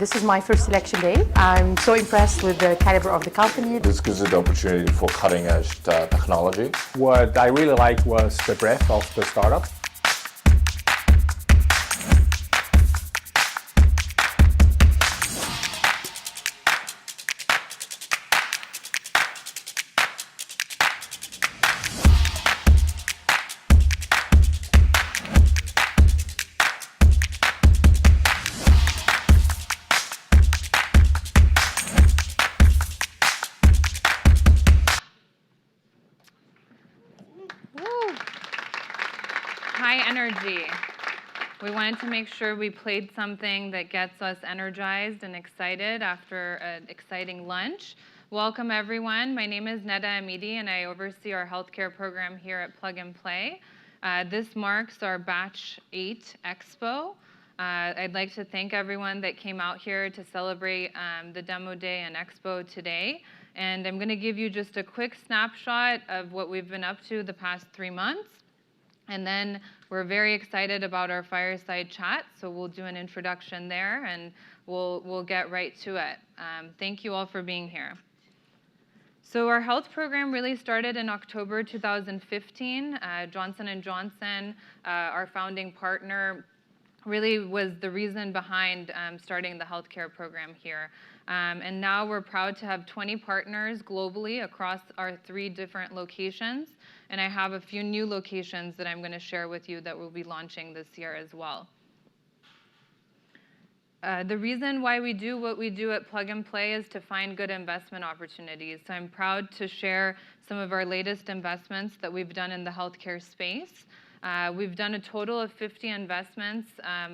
This is my first election day. I'm so impressed with the caliber of the company. This gives you the opportunity for cutting-edge technology. What I really liked was the breadth of the startup. High energy. We wanted to make sure we played something that gets us energized and excited after an exciting lunch. Welcome, everyone. My name is Neda Amidi, and I oversee our healthcare program here at Plug and Play. This marks our Batch 8 Expo. I'd like to thank everyone that came out here to celebrate the Demo Day and Expo today. And I'm going to give you just a quick snapshot of what we've been up to the past 3 months. And then we're very excited about our fireside chat, so we'll do an introduction there, and we'll get right to it. Thank you all for being here. So our health program really started in October 2015. Johnson & Johnson, our founding partner, really was the reason behind starting the healthcare program here. And now we're proud to have 20 partners globally across our 3 different locations. And I have a few new locations that I'm going to share with you that we'll be launching this year as well. The reason why we do what we do at Plug and Play is to find good investment opportunities. So I'm proud to share some of our latest investments that we've done in the healthcare space. We've done a total of 50 investments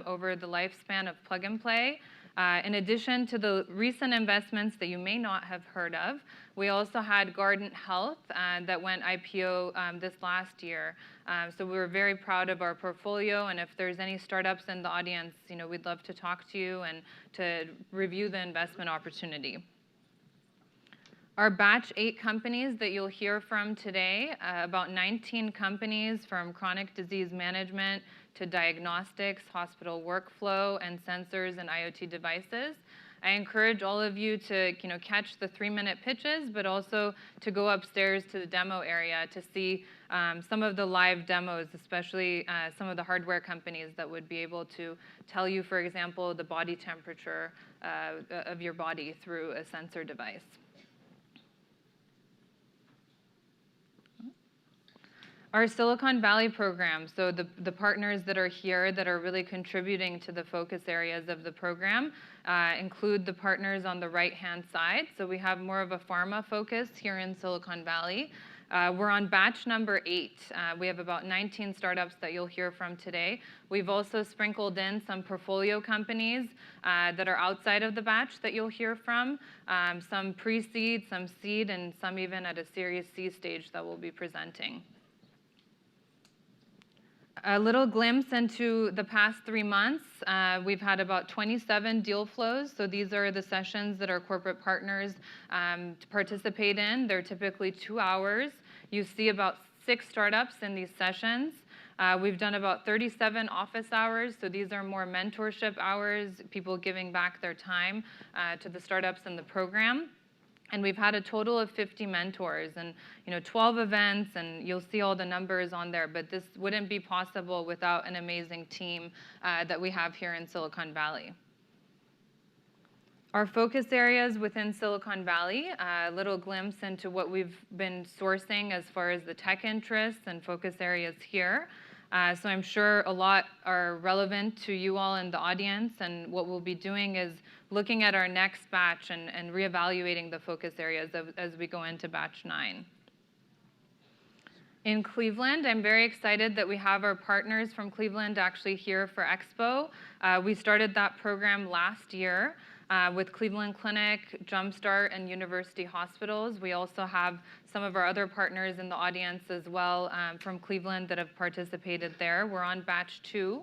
over the lifespan of Plug and Play. In addition to the recent investments that you may not have heard of, we also had Guardant Health that went IPO this last year. So we were very proud of our portfolio, and if there's any startups in the audience, we'd love to talk to you and to review the investment opportunity. Our Batch 8 companies that you'll hear from today, about 19 companies from chronic disease management to diagnostics, hospital workflow, and sensors and IoT devices. I encourage all of you to catch the 3-minute pitches, but also to go upstairs to the demo area to see some of the live demos, especially some of the hardware companies that would be able to tell you, for example, the body temperature of your body through a sensor device. Our Silicon Valley program, so the partners that are here that are really contributing to the focus areas of the program include the partners on the right-hand side. So we have more of a pharma focus here in Silicon Valley. We're on batch number 8. We have about 19 startups that you'll hear from today. We've also sprinkled in some portfolio companies that are outside of the batch that you'll hear from, some pre-seed, some seed, and some even at a Series C stage that we'll be presenting. A little glimpse into the past 3 months. We've had about 27 deal flows. So these are the sessions that our corporate partners participate in. They're typically 2 hours. You see about 6 startups in these sessions. We've done about 37 office hours. So these are more mentorship hours, people giving back their time to the startups in the program. And we've had a total of 50 mentors and 12 events, and you'll see all the numbers on there. But this wouldn't be possible without an amazing team that we have here in Silicon Valley. Our focus areas within Silicon Valley, a little glimpse into what we've been sourcing as far as the tech interests and focus areas here. So I'm sure a lot are relevant to you all in the audience, and what we'll be doing is looking at our next batch and reevaluating the focus areas as we go into batch 9. In Cleveland, I'm very excited that we have our partners from Cleveland actually here for Expo. We started that program last year with Cleveland Clinic, Jumpstart, and University Hospitals. We also have some of our other partners in the audience as well from Cleveland that have participated there. We're on batch 2.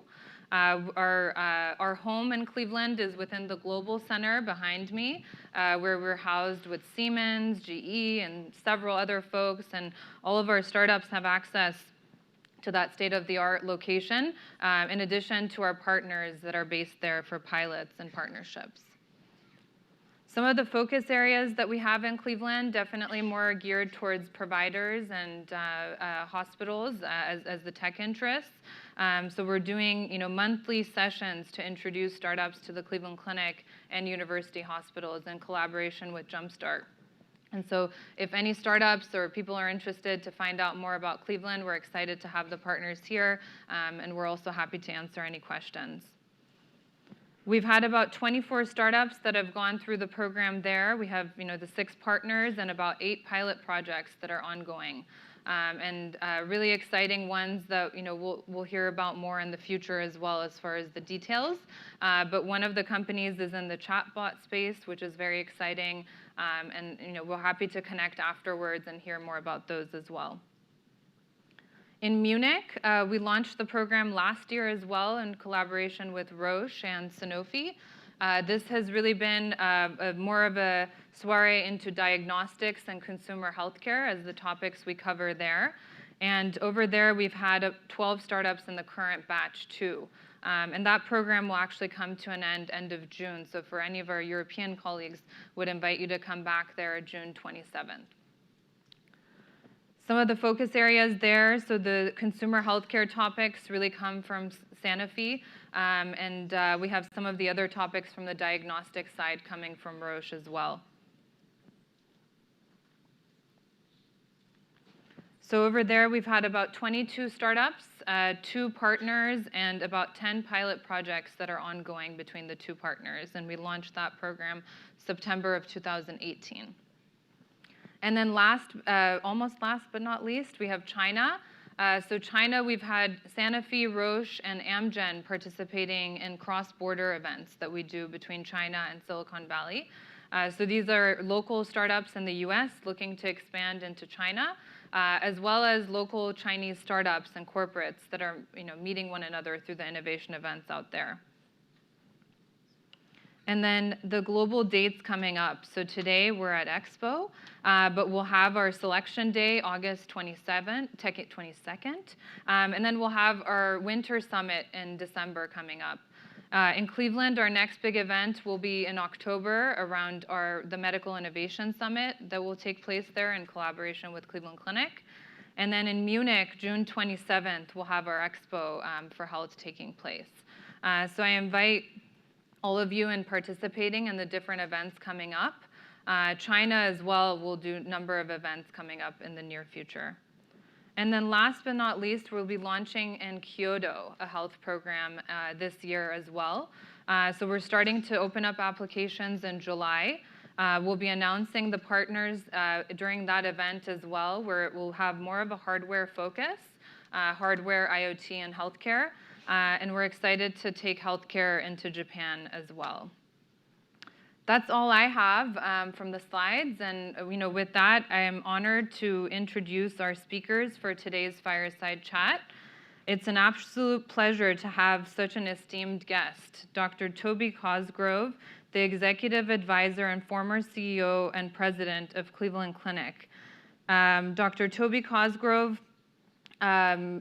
Our home in Cleveland is within the Global Center behind me, where we're housed with Siemens, GE, and several other folks, and all of our startups have access to that state-of-the-art location, in addition to our partners that are based there for pilots and partnerships. Some of the focus areas that we have in Cleveland, definitely more geared towards providers and hospitals as the tech interests. So we're doing monthly sessions to introduce startups to the Cleveland Clinic and university hospitals in collaboration with Jumpstart. And so if any startups or people are interested to find out more about Cleveland, we're excited to have the partners here, and we're also happy to answer any questions. We've had about 24 startups that have gone through the program there. We have the 6 partners and about 8 pilot projects that are ongoing. And really exciting ones that we'll hear about more in the future as well as far as the details. But one of the companies is in the chatbot space, which is very exciting. And we're happy to connect afterwards and hear more about those as well. In Munich, we launched the program last year as well in collaboration with Roche and Sanofi. This has really been more of a soiree into diagnostics and consumer healthcare as the topics we cover there. And over there, we've had 12 startups in the current batch too. And that program will actually come to an end of June. So for any of our European colleagues, would invite you to come back there June 27th. Some of the focus areas there, so the consumer healthcare topics really come from Sanofi, and we have some of the other topics from the diagnostic side coming from Roche as well. So over there, we've had about 22 startups, 2 partners, and about 10 pilot projects that are ongoing between the 2 partners, and we launched that program September of 2018. And then almost last but not least, we have China. So China, we've had Sanofi, Roche, and Amgen participating in cross-border events that we do between China and Silicon Valley. So these are local startups in the US looking to expand into China, as well as local Chinese startups and corporates that are meeting one another through the innovation events out there. And then the global dates coming up. So today we're at Expo, but we'll have our selection day August 22nd. And then we'll have our winter summit in December coming up. In Cleveland, our next big event will be in October around the Medical Innovation Summit that will take place there in collaboration with Cleveland Clinic. And then in Munich, June 27th, we'll have our Expo for Health taking place. So I invite all of you in participating in the different events coming up. China as well will do a number of events coming up in the near future. And then last but not least, we'll be launching in Kyoto a health program this year as well. So we're starting to open up applications in July. We'll be announcing the partners during that event as well, where it will have more of a hardware focus, hardware, IoT, and healthcare. And we're excited to take healthcare into Japan as well. That's all I have from the slides. And with that, I am honored to introduce our speakers for today's fireside chat. It's an absolute pleasure to have such an esteemed guest, Dr. Toby Cosgrove, the executive advisor and former CEO and president of Cleveland Clinic. Dr. Toby Cosgrove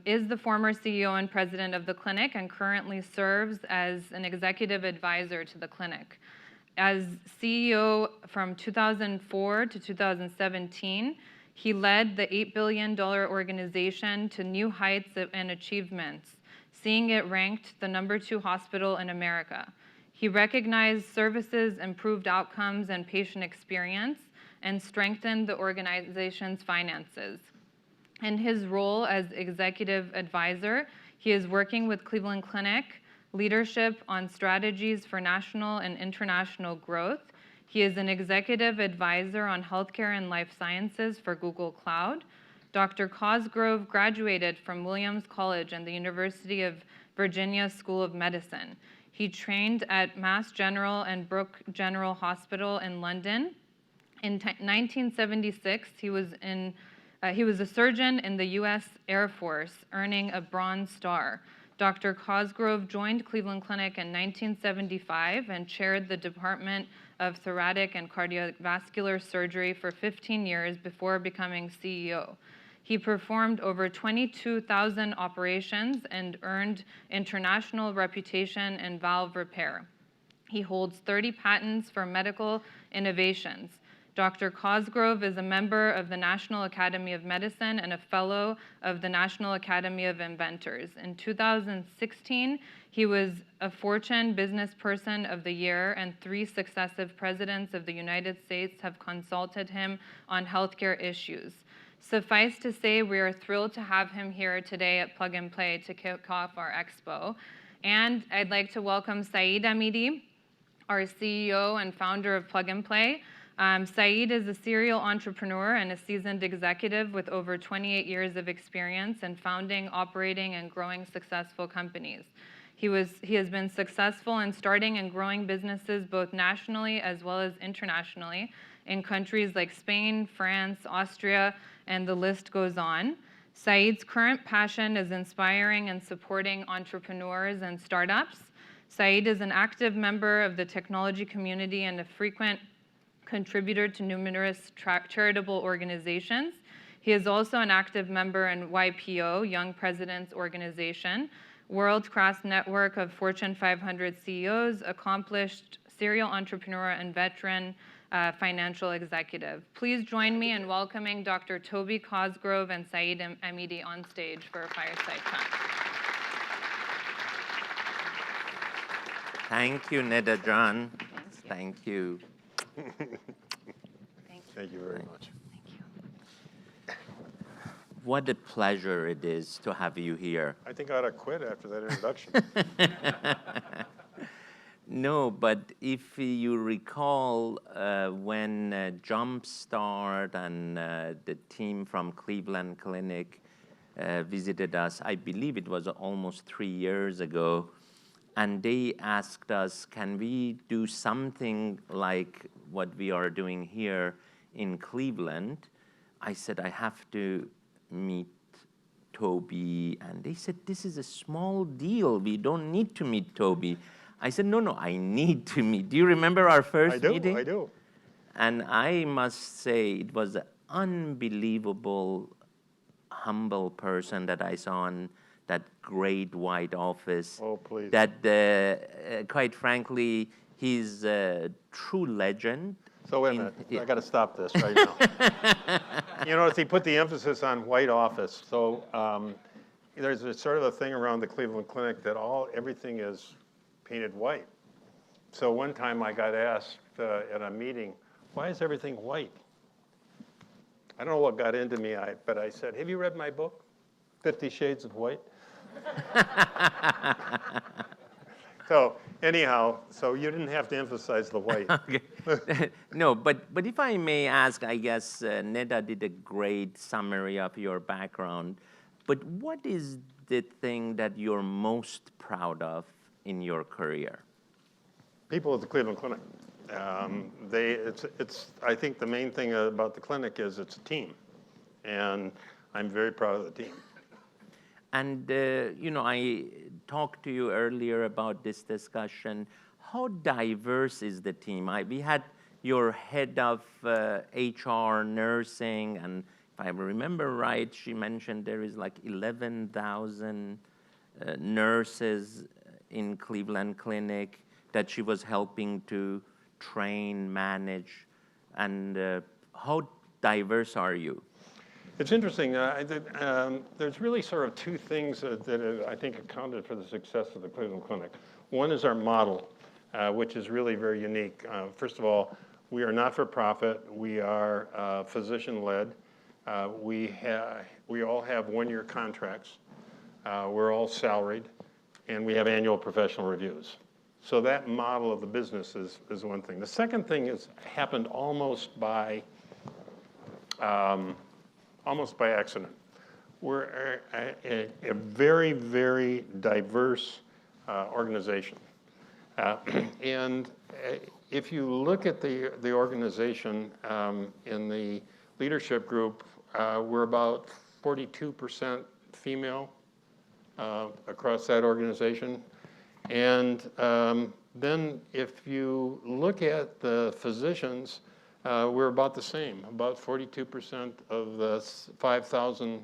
is the former CEO and president of the clinic and currently serves as an executive advisor to the clinic. As CEO from 2004 to 2017, he led the $8 billion organization to new heights and achievements, seeing it ranked the #2 hospital in America. He recognized services, improved outcomes, and patient experience, and strengthened the organization's finances. In his role as executive advisor, he is working with Cleveland Clinic leadership on strategies for national and international growth. He is an executive advisor on healthcare and life sciences for Google Cloud. Dr. Cosgrove graduated from Williams College and the University of Virginia School of Medicine. He trained at Mass General and Brooke General Hospital in London. In 1976, he was a surgeon in the U.S. Air Force, earning a Bronze Star. Dr. Cosgrove joined Cleveland Clinic in 1975 and chaired the Department of Thoracic and Cardiovascular Surgery for 15 years before becoming CEO. He performed over 22,000 operations and earned international reputation in valve repair. He holds 30 patents for medical innovations. Dr. Cosgrove is a member of the National Academy of Medicine and a fellow of the National Academy of Inventors. In 2016, he was a Fortune Business Person of the Year, and 3 successive presidents of the United States have consulted him on healthcare issues. Suffice to say, we are thrilled to have him here today at Plug and Play to kick off our expo. And I'd like to welcome Saeed Amidi, our CEO and founder of Plug and Play. Saeed is a serial entrepreneur and a seasoned executive with over 28 years of experience in founding, operating, and growing successful companies. He has been successful in starting and growing businesses both nationally as well as internationally in countries like Spain, France, Austria, and the list goes on. Saeed's current passion is inspiring and supporting entrepreneurs and startups. Saeed is an active member of the technology community and a frequent contributor to numerous charitable organizations. He is also an active member in YPO, Young Presidents Organization, world-class network of Fortune 500 CEOs, accomplished serial entrepreneur and veteran financial executive. Please join me in welcoming Dr. Toby Cosgrove and Saeed Amidi on stage for a fireside chat. Thank you, Neda John. Thank you. Thank you very much. What a pleasure it is to have you here. I think I ought to quit after that introduction. No, but if you recall when Jumpstart and the team from Cleveland Clinic visited us, I believe it was almost 3 years ago, and they asked us, can we do something like what we are doing here in Cleveland? I said, I have to meet Toby. And they said, this is a small deal. We don't need to meet Toby. I said, no, I need to meet. Do you remember our first meeting? I do. And I must say, it was an unbelievable, humble person that I saw in that great white office. Oh, please. That, quite frankly, he's a true legend. So wait a minute, I got to stop this right now. You notice he put the emphasis on white office. So there's a sort of a thing around the Cleveland Clinic that everything is painted white. So one time I got asked at a meeting, why is everything white? I don't know what got into me, but I said, have you read my book, 50 Shades of White? So anyhow, so you didn't have to emphasize the white. Okay. No, but if I may ask, I guess Neda did a great summary of your background, but what is the thing that you're most proud of in your career? People at the Cleveland Clinic. I think the main thing about the clinic is it's a team, and I'm very proud of the team. And, I talked to you earlier about this discussion. How diverse is the team? We had your head of HR nursing, and if I remember right, she mentioned there is like 11,000 nurses in Cleveland Clinic that she was helping to train, manage. And how diverse are you? It's interesting. There's really sort of 2 things that I think accounted for the success of the Cleveland Clinic. One is our model, which is really very unique. First of all, we are not for profit. We are physician-led. We all have 1-year contracts. We're all salaried, and we have annual professional reviews. So that model of the business is one thing. The second thing happened almost by accident. We're a very, very diverse organization. And if you look at the organization in the leadership group, we're about 42% female across that organization. And then if you look at the physicians, we're about the same. About 42% of the 5,000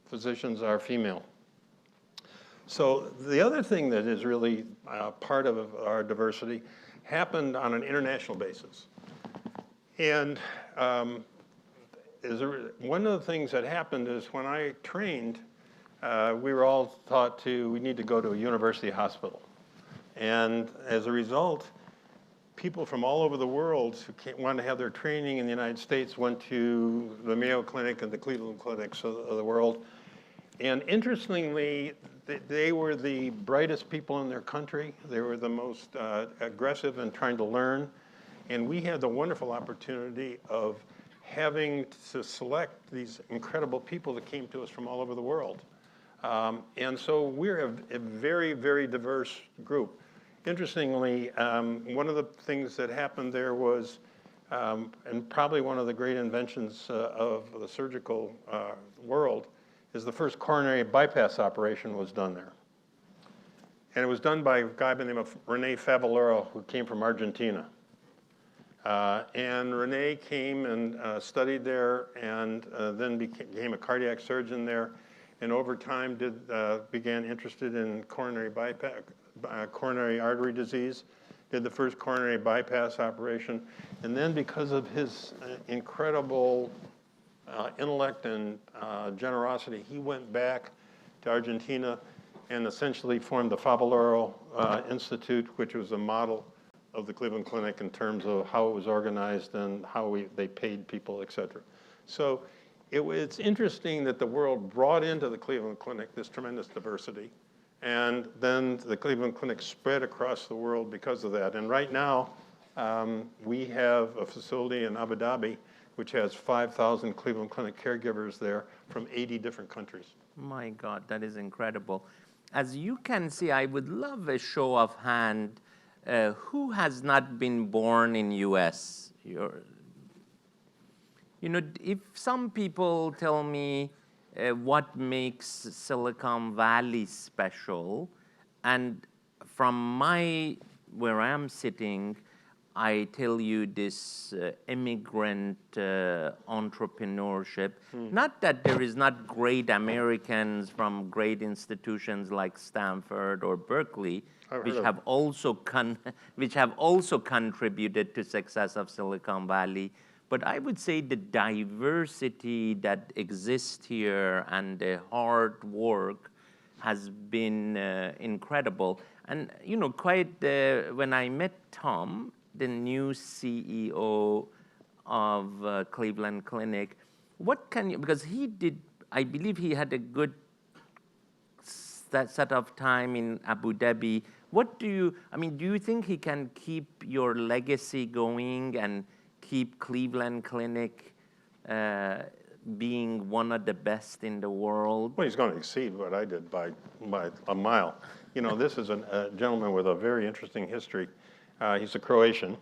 physicians are female. So the other thing that is really part of our diversity happened on an international basis. And one of the things that happened is when I trained, we were all taught we need to go to a university hospital. And as a result, people from all over the world who wanted to have their training in the United States went to the Mayo Clinic and the Cleveland clinics of the world. And interestingly, they were the brightest people in their country. They were the most aggressive in trying to learn. And we had the wonderful opportunity of having to select these incredible people that came to us from all over the world. And so we're a very, very diverse group. Interestingly, one of the things that happened there was, and probably one of the great inventions of the surgical world, is the first coronary bypass operation was done there. And it was done by a guy by the name of Rene Favaloro, who came from Argentina. And Rene came and studied there and then became a cardiac surgeon there. And over time began interested in coronary bypass, coronary artery disease, did the first coronary bypass operation. And then because of his incredible intellect and generosity, he went back to Argentina and essentially formed the Favaloro Institute, which was a model of the Cleveland Clinic in terms of how it was organized and how they paid people, et cetera. So it's interesting that the world brought into the Cleveland Clinic this tremendous diversity, and then the Cleveland Clinic spread across the world because of that. And right now, we have a facility in Abu Dhabi which has 5,000 Cleveland Clinic caregivers there from 80 different countries. My God, that is incredible. As you can see, I would love a show of hand. Who has not been born in US? You know, if some people tell me what makes Silicon Valley special, and from where I'm sitting, I tell you this immigrant entrepreneurship. Not that there is not great Americans from great institutions like Stanford or Berkeley, which have also contributed to success of Silicon Valley. But I would say the diversity that exists here and the hard work has been incredible. And you know, when I met Tom, the new CEO of Cleveland Clinic, because I believe he had a good set of time in Abu Dhabi. Do you think he can keep your legacy going and keep Cleveland Clinic being one of the best in the world? Well, he's going to exceed what I did by a mile. You know, this is a gentleman with a very interesting history. He's a Croatian,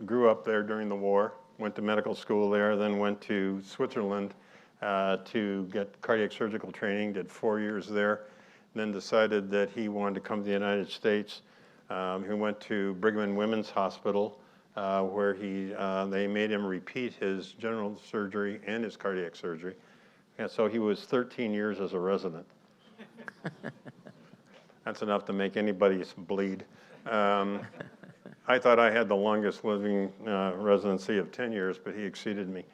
grew up there during the war, went to medical school there, then went to Switzerland to get cardiac surgical training, did 4 years there, then decided that he wanted to come to the United States. He went to Brigham and Women's Hospital, where they made him repeat his general surgery and his cardiac surgery. And so he was 13 years as a resident. That's enough to make anybody bleed. I thought I had the longest living residency of 10 years, but he exceeded me.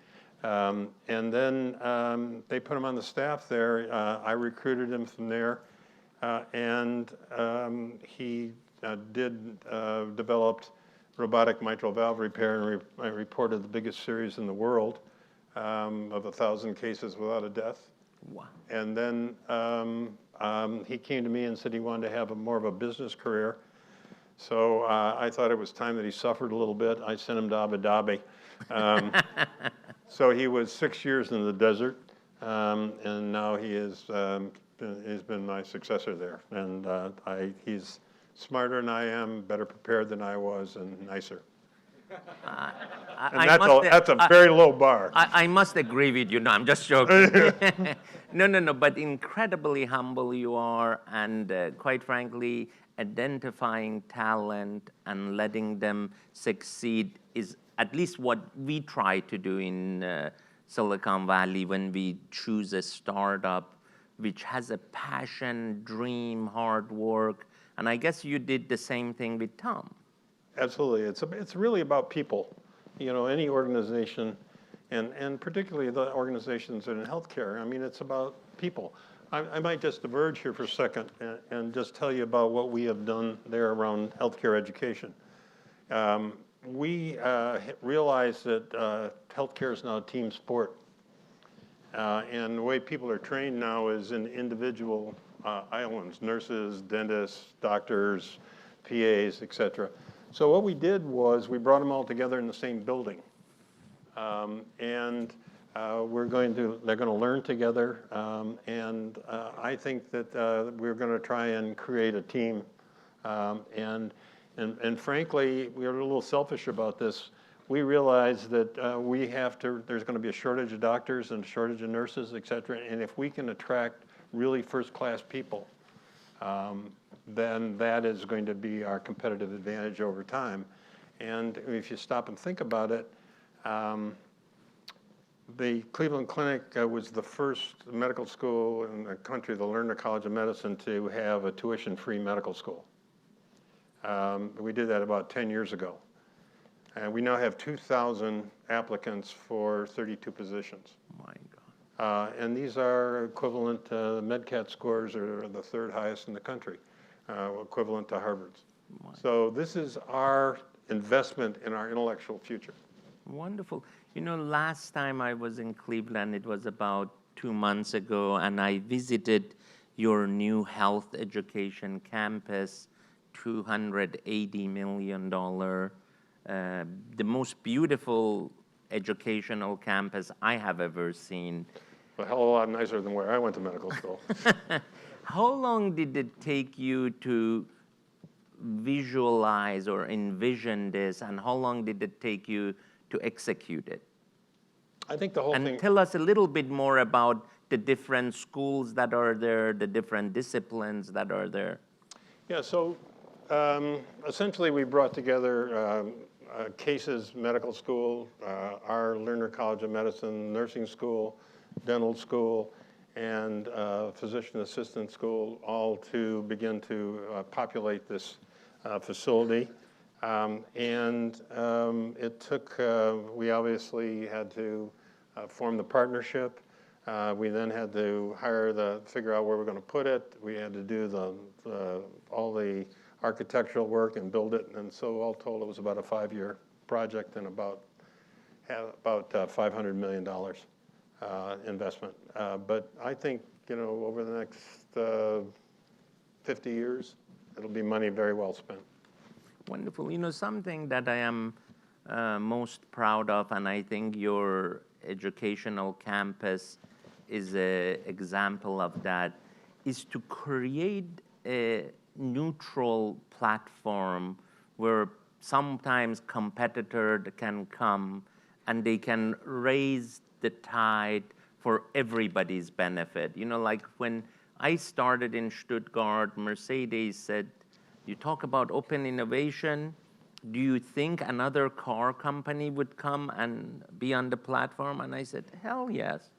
And then they put him on the staff there. I recruited him from there. And he developed robotic mitral valve repair, and I reported the biggest series in the world of 1,000 cases without a death. Wow. And then he came to me and said he wanted to have more of a business career. So I thought it was time that he suffered a little bit. I sent him to Abu Dhabi. So he was 6 years in the desert, and now he's been my successor there. And he's smarter than I am, better prepared than I was, and nicer. And that's a very low bar. I must agree with you. No, I'm just joking. No, but incredibly humble you are, and quite frankly, identifying talent and letting them succeed is at least what we try to do in Silicon Valley when we choose a startup. which has a passion, dream, hard work. And I guess you did the same thing with Tom. Absolutely. It's really about people. You know, any organization, and particularly the organizations in healthcare, I mean, it's about people. I might just diverge here for a second and just tell you about what we have done there around healthcare education. We realize that healthcare is now a team sport. And the way people are trained now is in individual islands, nurses, dentists, doctors, PAs, et cetera. So what we did was we brought them all together in the same building. And they're going to learn together. And I think that we're going to try and create a team. And frankly, we are a little selfish about this. We realize that there's going to be a shortage of doctors and a shortage of nurses, et cetera. And if we can attract really first-class people, then that is going to be our competitive advantage over time. And if you stop and think about it, the Cleveland Clinic was the first medical school in the country, the Lerner College of Medicine, to have a tuition-free medical school. We did that about 10 years ago. And we now have 2,000 applicants for 32 positions. My God. And these are equivalent, MedCat scores are the third highest in the country, equivalent to Harvard's. So this is our investment in our intellectual future. Wonderful. You know, last time I was in Cleveland, it was about 2 months ago, and I visited your new health education campus, $280 million, the most beautiful educational campus I have ever seen. A hell of a lot nicer than where I went to medical school. How long did it take you to visualize or envision this, and how long did it take you to execute it? I think the whole thing. And tell us a little bit more about the different schools that are there, the different disciplines that are there. Yeah, so essentially we brought together Cases Medical School, our Lerner College of Medicine, nursing school, dental school, and physician assistant school, all to begin to populate this facility. It took, we obviously had to form the partnership. We then had to figure out where we're going to put it. We had to do all the architectural work and build it. And so all told, it was about a 5-year project and about $500 million investment. But I think, you know, over the next 50 years, it'll be money very well spent. Wonderful. You know, something that I am most proud of, and I think your educational campus is an example of that, is to create a neutral platform where sometimes competitors can come and they can raise the tide for everybody's benefit. You know, like when I started in Stuttgart, Mercedes said, you talk about open innovation, do you think another car company would come and be on the platform? And I said, hell yes.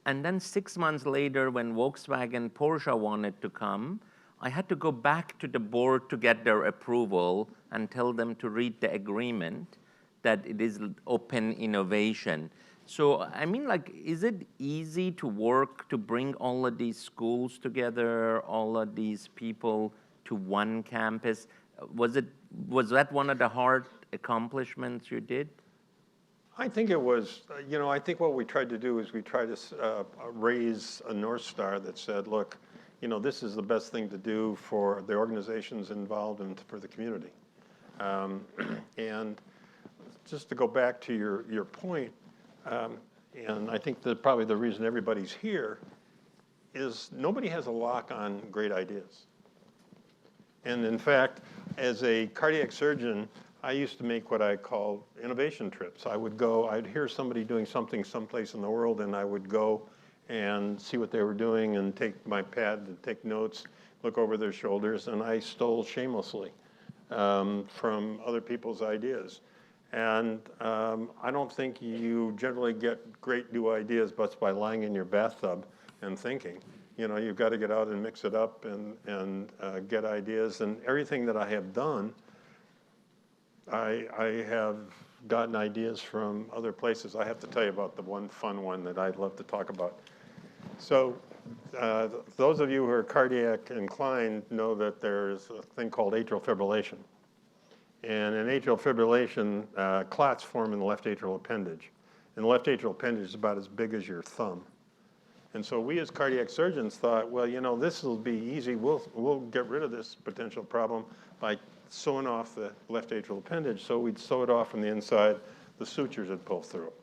And then 6 months later, when Volkswagen, Porsche wanted to come, I had to go back to the board to get their approval and tell them to read the agreement that it is open innovation. So, I mean, like, is it easy to work to bring all of these schools together, all of these people to one campus? Was that one of the hard accomplishments you did? I think it was, you know, I think what we tried to do is we tried to raise a North Star that said, look, you know, this is the best thing to do for the organizations involved and for the community. And just to go back to your point, and I think that probably the reason everybody's here is nobody has a lock on great ideas. And in fact, as a cardiac surgeon, I used to make what I call innovation trips. I'd hear somebody doing something someplace in the world, and I would go and see what they were doing and take my pad and take notes, look over their shoulders, and I stole shamelessly from other people's ideas. And I don't think you generally get great new ideas but by lying in your bathtub and thinking. You know, you've got to get out and mix it up and get ideas. And everything that I have done, I have gotten ideas from other places. I have to tell you about the one fun one that I'd love to talk about. So those of you who are cardiac inclined know that there's a thing called atrial fibrillation. And in atrial fibrillation, clots form in the left atrial appendage. And the left atrial appendage is about as big as your thumb. And so we as cardiac surgeons thought, well, you know, this will be easy. We'll get rid of this potential problem by sewing off the left atrial appendage. So we'd sew it off from the inside. The sutures would pull through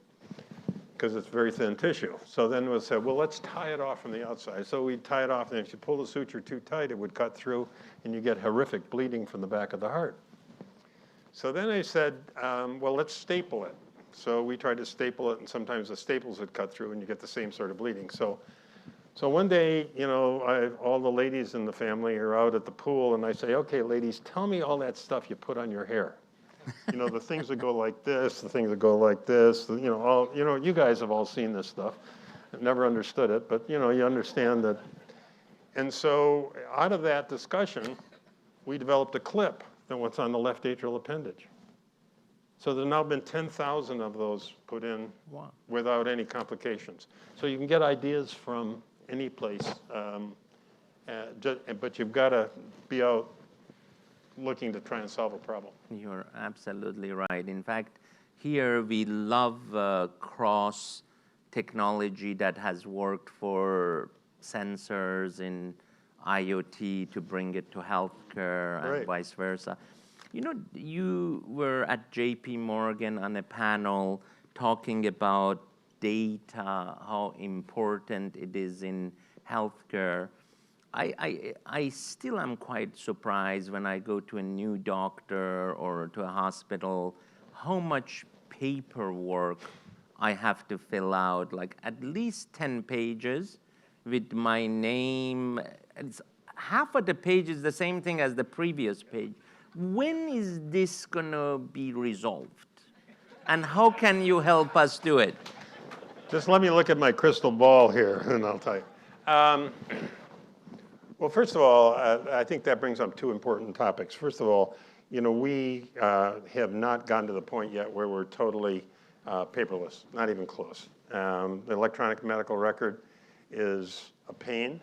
because it's very thin tissue. So then we said, well, let's tie it off from the outside. So we'd tie it off, and if you pull the suture too tight, it would cut through, and you get horrific bleeding from the back of the heart. So then I said, well, let's staple it. So we tried to staple it, and sometimes the staples would cut through, and you get the same sort of bleeding. So one day, you know, all the ladies in the family are out at the pool, and I say, okay, ladies, tell me all that stuff you put on your hair. You know, the things that go like this, the things that go like this, you know, you guys have all seen this stuff. I've never understood it, but, you know, you understand that. And so out of that discussion, we developed a clip that was on the left atrial appendage. So there's now been 10,000 of those put in without any complications. So you can get ideas from any place, but you've got to be out looking to try and solve a problem. You're absolutely right. In fact, here we love cross technology that has worked for sensors in IoT to bring it to healthcare and vice versa. You know, you were at JP Morgan on a panel talking about data, how important it is in healthcare. I still am quite surprised when I go to a new doctor or to a hospital, how much paperwork I have to fill out, like at least 10 pages with my name. It's half of the page is the same thing as the previous page. When is this gonna be resolved? And how can you help us do it? Just let me look at my crystal ball here, and I'll tell you. Well, first of all, I think that brings up two important topics. First of all, you know, we have not gotten to the point yet where we're totally paperless, not even close. The electronic medical record is a pain.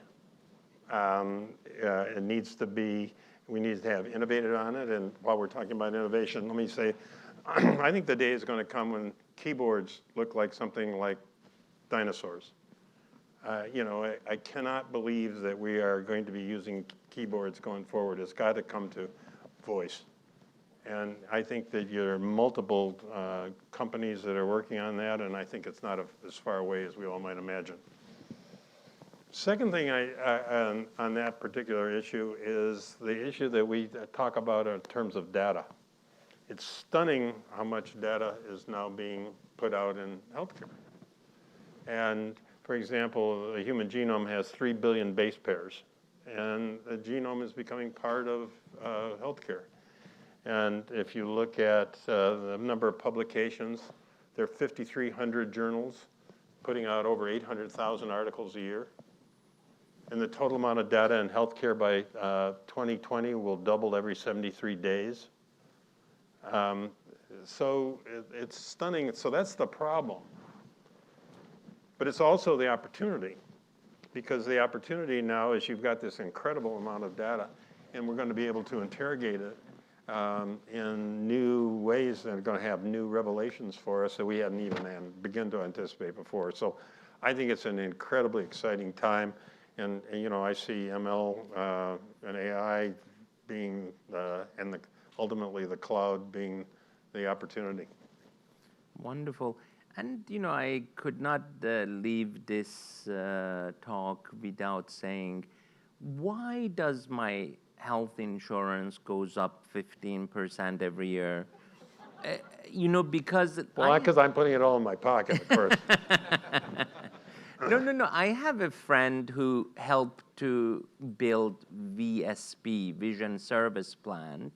It needs to be, we need to have innovated on it. And while we're talking about innovation, let me say, I think the day is going to come when keyboards look like something like dinosaurs. You know, I cannot believe that we are going to be using keyboards going forward. It's got to come to voice. And I think that there are multiple companies that are working on that, and I think it's not as far away as we all might imagine. Second thing on that particular issue is the issue that we talk about in terms of data. It's stunning how much data is now being put out in healthcare. And for example, the human genome has 3 billion base pairs, and the genome is becoming part of healthcare. And if you look at the number of publications, there are 5,300 journals putting out over 800,000 articles a year. And the total amount of data in healthcare by 2020 will double every 73 days. So it's stunning. So that's the problem. But it's also the opportunity, because the opportunity now is you've got this incredible amount of data, and we're going to be able to interrogate it in new ways that are going to have new revelations for us that we hadn't even begun to anticipate before. So I think it's an incredibly exciting time. And you know, I see ML and AI being, and ultimately the cloud being the opportunity. Wonderful. And you know, I could not leave this talk without saying, why does my health insurance goes up 15% every year? You know, because well, because I'm putting it all in my pocket, of course. No. I have a friend who helped to build VSP, Vision Service Plan,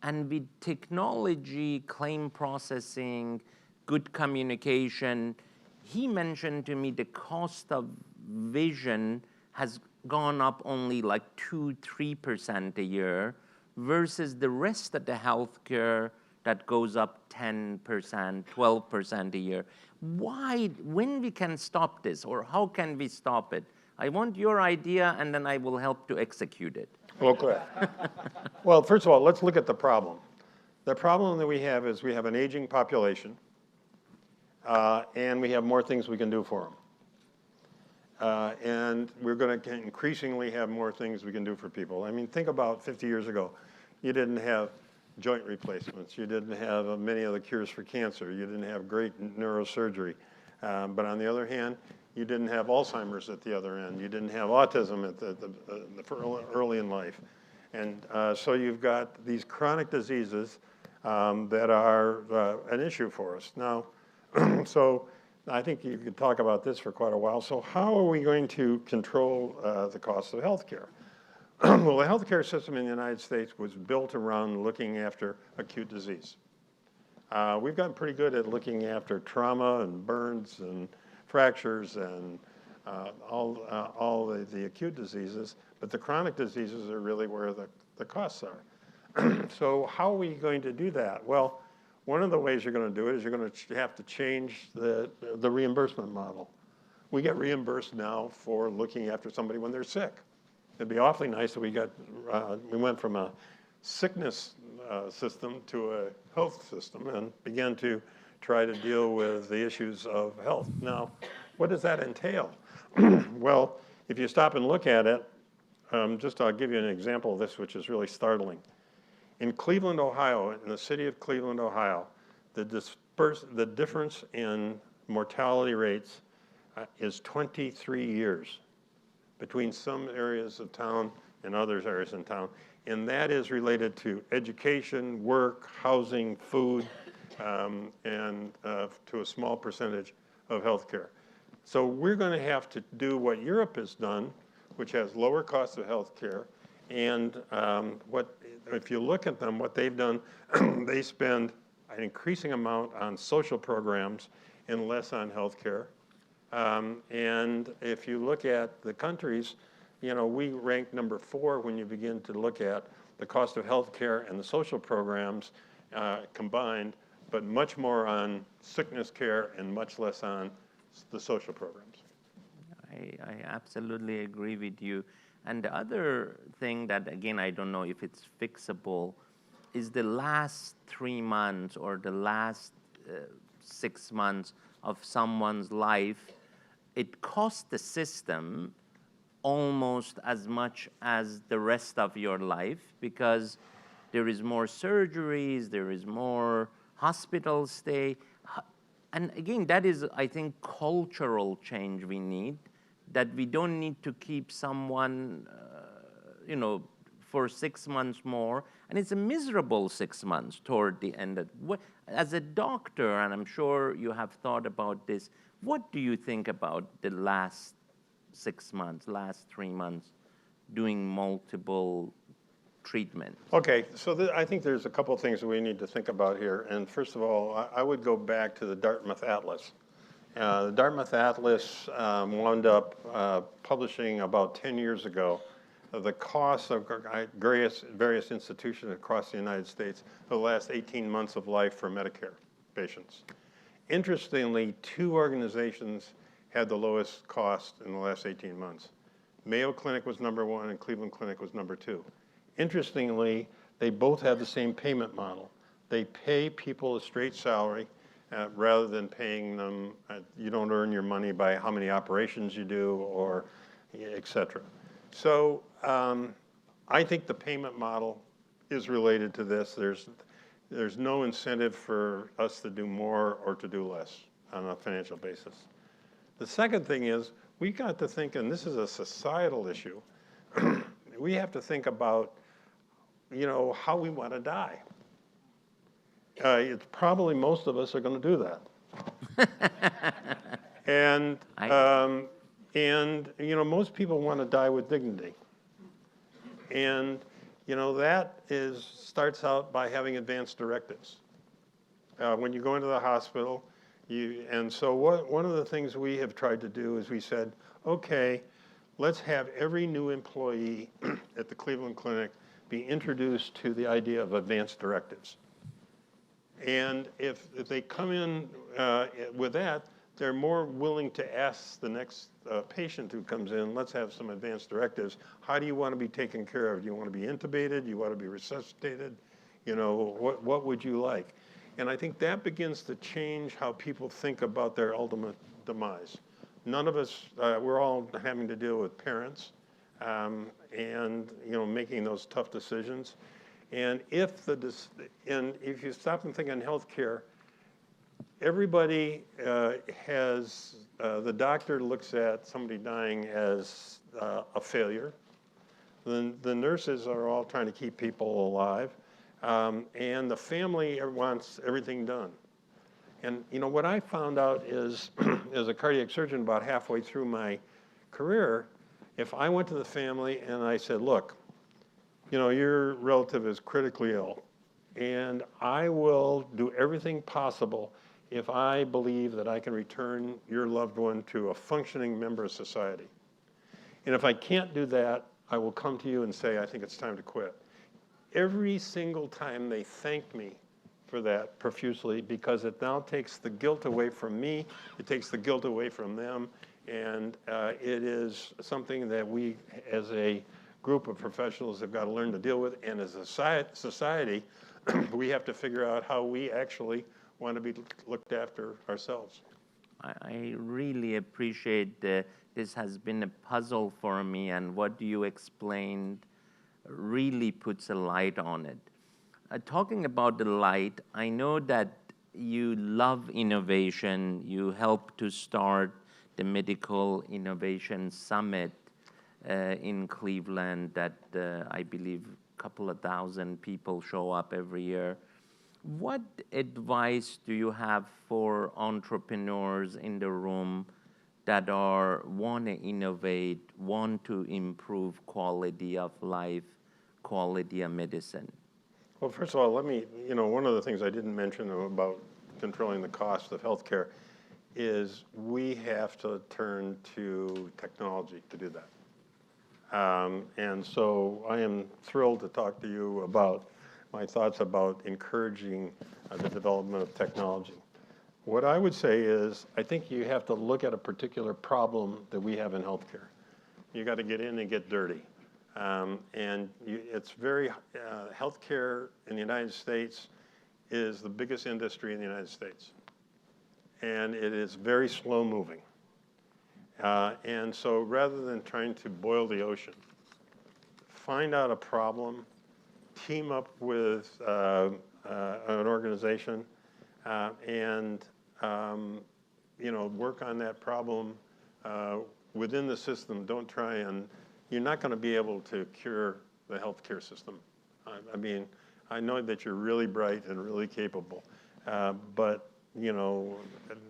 and with technology, claim processing, good communication, he mentioned to me the cost of vision has gone up only like 2-3% a year versus the rest of the healthcare that goes up 10%, 12% a year. Why, when we can stop this, or how can we stop it? I want your idea, and then I will help to execute it. Okay. Well, first of all, let's look at the problem. The problem that we have is we have an aging population, and we have more things we can do for them. And we're going to increasingly have more things we can do for people. I mean, think about 50 years ago. You didn't have joint replacements. You didn't have many of the cures for cancer. You didn't have great neurosurgery. But on the other hand, you didn't have Alzheimer's at the other end. You didn't have autism early in life. And so you've got these chronic diseases that are an issue for us. Now, so I think you could talk about this for quite a while. So how are we going to control the cost of healthcare? Well, the healthcare system in the United States was built around looking after acute disease. We've gotten pretty good at looking after trauma and burns and fractures and all the acute diseases, but the chronic diseases are really where the costs are. So how are we going to do that? Well, one of the ways you're going to do it is you're going to have to change the reimbursement model. We get reimbursed now for looking after somebody when they're sick. It'd be awfully nice if we went from a sickness system to a health system and began to try to deal with the issues of health. Now, what does that entail? Well, if you stop and look at it, I'll give you an example of this, which is really startling. In Cleveland, Ohio, in the city of Cleveland, Ohio, the difference in mortality rates is 23 years between some areas of town and other areas in town. And that is related to education, work, housing, food, and to a small percentage of healthcare. So we're going to have to do what Europe has done, which has lower costs of healthcare. And if you look at them, what they've done, they spend an increasing amount on social programs and less on healthcare. And if you look at the countries, we rank number 4 when you begin to look at the cost of healthcare and the social programs combined, but much more on sickness care and much less on the social programs. I absolutely agree with you. And the other thing that, again, I don't know if it's fixable, is the last 3 months or the last 6 months of someone's life. It costs the system almost as much as the rest of your life because there is more surgeries, there is more hospital stay. And again, that is, I think, cultural change we need, that we don't need to keep someone, for 6 months more. And it's a miserable 6 months toward the end. As a doctor, and I'm sure you have thought about this, what do you think about the last 6 months, last 3 months, doing multiple treatments? Okay, so I think there's a couple of things that we need to think about here. And first of all, I would go back to the Dartmouth Atlas. The Dartmouth Atlas wound up publishing about 10 years ago the costs of various institutions across the United States for the last 18 months of life for Medicare patients. Interestingly, 2 organizations had the lowest cost in the last 18 months. Mayo Clinic was number 1 and Cleveland Clinic was number 2. Interestingly, they both have the same payment model. They pay people a straight salary rather than paying them, you don't earn your money by how many operations you do or et cetera. So I think the payment model is related to this. There's no incentive for us to do more or to do less on a financial basis. The second thing is we got to think, and this is a societal issue, we have to think about, how we want to die. It's probably most of us are going to do that. And most people want to die with dignity. And, that starts out by having advance directives. When you go into the hospital, one of the things we have tried to do is we said, okay, let's have every new employee at the Cleveland Clinic be introduced to the idea of advanced directives. And if they come in with that, they're more willing to ask the next patient who comes in, let's have some advanced directives. How do you want to be taken care of? Do you want to be intubated? Do you want to be resuscitated? You know, what would you like? And I think that begins to change how people think about their ultimate demise. None of us, we're all having to deal with parents and, you know, making those tough decisions. And if you stop and think on healthcare, everybody has, the doctor looks at somebody dying as a failure. The nurses are all trying to keep people alive. And the family wants everything done. And you know, what I found out is, as a cardiac surgeon about halfway through my career, if I went to the family and I said, look, you know, your relative is critically ill, and I will do everything possible if I believe that I can return your loved one to a functioning member of society. And if I can't do that, I will come to you and say, I think it's time to quit. Every single time they thank me for that profusely, because it now takes the guilt away from me, it takes the guilt away from them, and it is something that we, as a group of professionals, have got to learn to deal with, and as a society, we have to figure out how we actually want to be looked after ourselves. I really appreciate this has been a puzzle for me, and what you explained really puts a light on it. Talking about the light, I know that you love innovation. You helped to start the Medical Innovation Summit in Cleveland that I believe a couple of thousand people show up every year. What advice do you have for entrepreneurs in the room that want to innovate, want to improve quality of life, quality of medicine? Well, first of all, let me, you know, one of the things I didn't mention about controlling the cost of healthcare is we have to turn to technology to do that. And so I am thrilled to talk to you about my thoughts about encouraging the development of technology. What I would say is, I think you have to look at a particular problem that we have in healthcare. You got to get in and get dirty. It's very, healthcare in the United States is the biggest industry in the United States. And it is very slow moving. And so rather than trying to boil the ocean, find out a problem, team up with an organization, and you know, work on that problem within the system. Don't try and, you're not going to be able to cure the healthcare system. I mean, I know that you're really bright and really capable, but you know,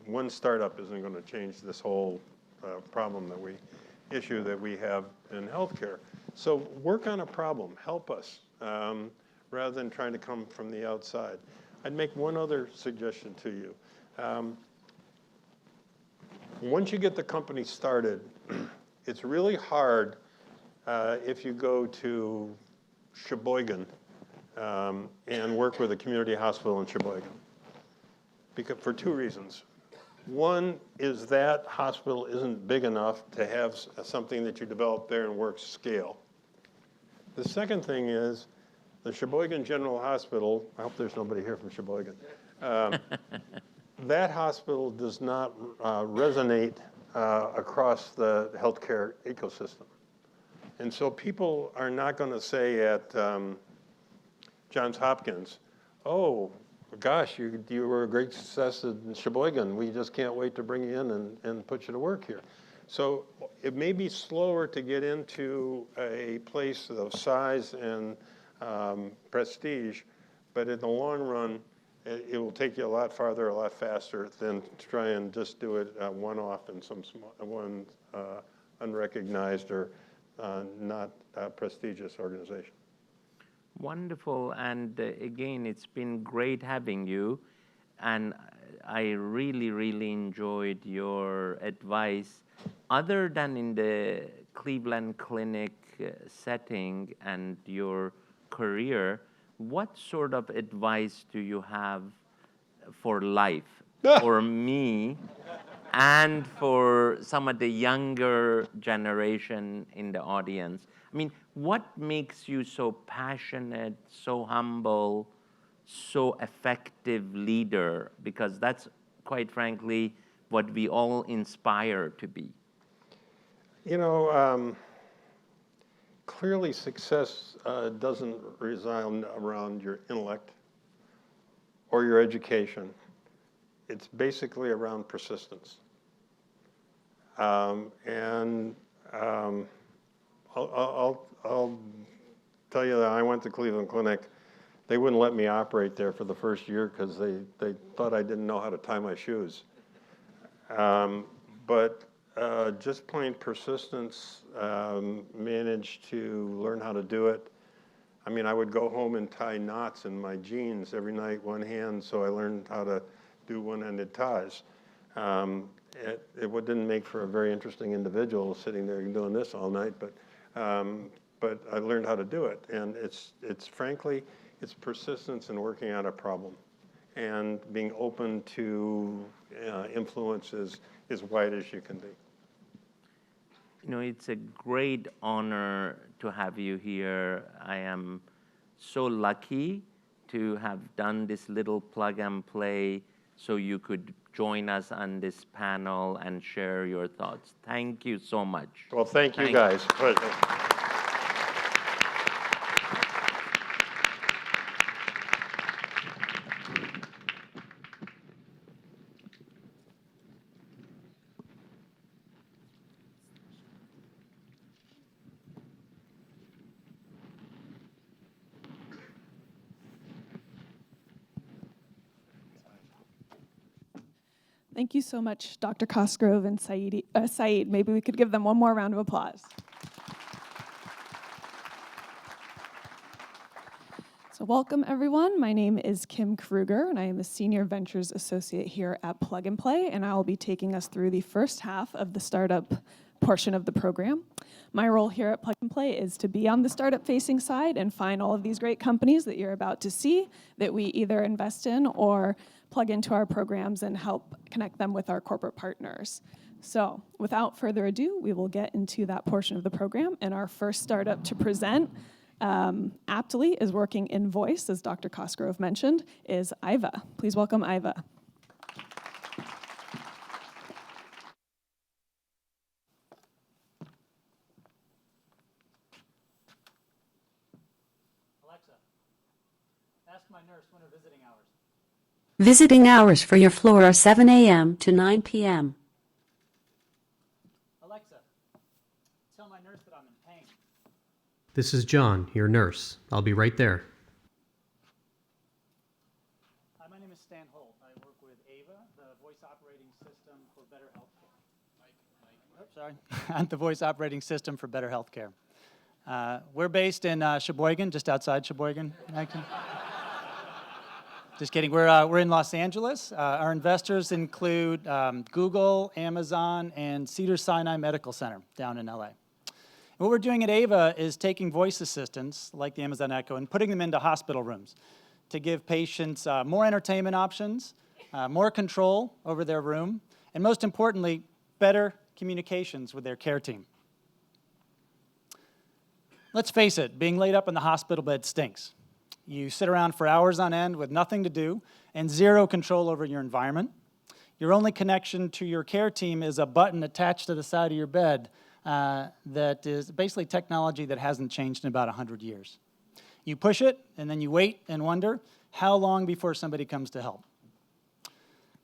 one startup isn't going to change this whole issue that we have in healthcare. So work on a problem, help us, rather than trying to come from the outside. I'd make one other suggestion to you. Once you get the company started, it's really hard if you go to Sheboygan and work with a community hospital in Sheboygan, because for two reasons. One is that hospital isn't big enough to have something that you develop there and work scale. The second thing is the Sheboygan General Hospital, I hope there's nobody here from Sheboygan, that hospital does not resonate across the healthcare ecosystem. And so people are not going to say at Johns Hopkins, oh, gosh, you were a great success in Sheboygan. We just can't wait to bring you in and put you to work here. So it may be slower to get into a place of size and prestige, but in the long run, it will take you a lot farther, a lot faster than to try and just do it one-off in some one unrecognized or not prestigious organization. Wonderful, and again, it's been great having you, and I really, really enjoyed your advice. Other than in the Cleveland Clinic setting and your career, what sort of advice do you have for life, for me, and for some of the younger generation in the audience? I mean, what makes you so passionate, so humble, so effective leader? Because that's, quite frankly, what we all inspire to be. You know, clearly success doesn't reside around your intellect or your education. It's basically around persistence. I'll tell you that I went to Cleveland Clinic. They wouldn't let me operate there for the first year because they thought I didn't know how to tie my shoes. But just plain persistence, managed to learn how to do it. I mean, I would go home and tie knots in my jeans every night, one hand, so I learned how to do one-handed ties. It didn't make for a very interesting individual sitting there doing this all night, but I learned how to do it. And it's frankly, it's persistence in working out a problem and being open to influences as wide as you can be. You know, it's a great honor to have you here. I am so lucky to have done this little plug and play so you could join us on this panel and share your thoughts. Thank you so much. Well, thank you guys. Pleasure. Thank you so much, Dr. Cosgrove and Saeed. Maybe we could give them one more round of applause. So welcome, everyone. My name is Kim Kruger, and I am a Senior Ventures Associate here at Plug and Play, and I will be taking us through the first half of the startup portion of the program. My role here at Plug and Play is to be on the startup-facing side and find all of these great companies that you're about to see that we either invest in or plug into our programs and help connect them with our corporate partners. So without further ado, we will get into that portion of the program. And our first startup to present, aptly, is working in voice, as Dr. Cosgrove mentioned, is Iva. Please welcome Iva. Alexa, ask my nurse when her visiting hours. Visiting hours for your floor are 7 a.m. to 9 p.m. Alexa, tell my nurse that I'm in pain. This is John, your nurse. I'll be right there. Hi, my name is Stan Holt. I work with AVA, the voice operating system for better healthcare. I'm the voice operating system for better healthcare. We're based in Sheboygan, just outside Sheboygan. Just kidding. We're in Los Angeles. Our investors include Google, Amazon, and Cedars-Sinai Medical Center down in LA. And what we're doing at AVA is taking voice assistants like the Amazon Echo and putting them into hospital rooms to give patients more entertainment options, more control over their room, and most importantly, better communications with their care team. Let's face it, being laid up in the hospital bed stinks. You sit around for hours on end with nothing to do and zero control over your environment. Your only connection to your care team is a button attached to the side of your bed that is basically technology that hasn't changed in about 100 years. You push it, and then you wait and wonder how long before somebody comes to help.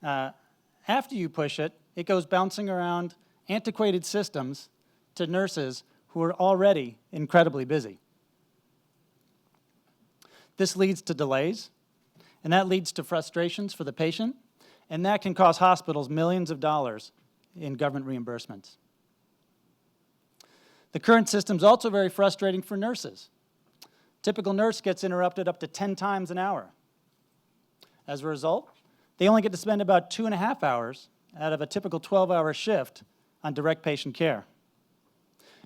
After you push it, it goes bouncing around antiquated systems to nurses who are already incredibly busy. This leads to delays, and that leads to frustrations for the patient, and that can cost hospitals millions of dollars in government reimbursements. The current system is also very frustrating for nurses. Typical nurse gets interrupted up to 10 times an hour. As a result, they only get to spend about 2.5 hours out of a typical 12-hour shift on direct patient care.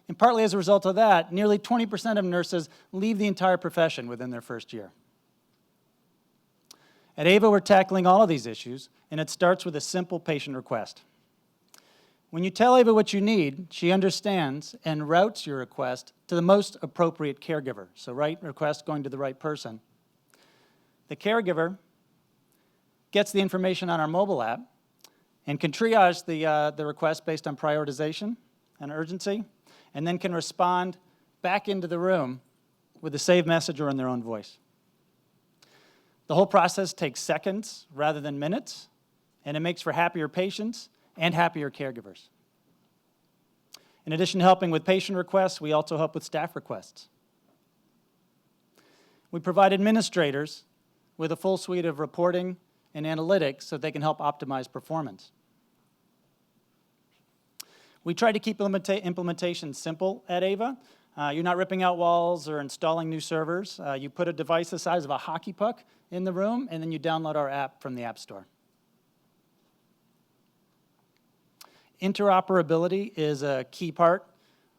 And partly as a result of that, nearly 20% of nurses leave the entire profession within their first year. At AVA, we're tackling all of these issues, and it starts with a simple patient request. When you tell Ava what you need, she understands and routes your request to the most appropriate caregiver. So right request going to the right person. The caregiver gets the information on our mobile app and can triage the request based on prioritization and urgency, and then can respond back into the room with a saved message or in their own voice. The whole process takes seconds rather than minutes, and it makes for happier patients and happier caregivers. In addition to helping with patient requests, we also help with staff requests. We provide administrators with a full suite of reporting and analytics so they can help optimize performance. We try to keep implementation simple at AVA. You're not ripping out walls or installing new servers. You put a device the size of a hockey puck in the room, and then you download our app from the App Store. Interoperability is a key part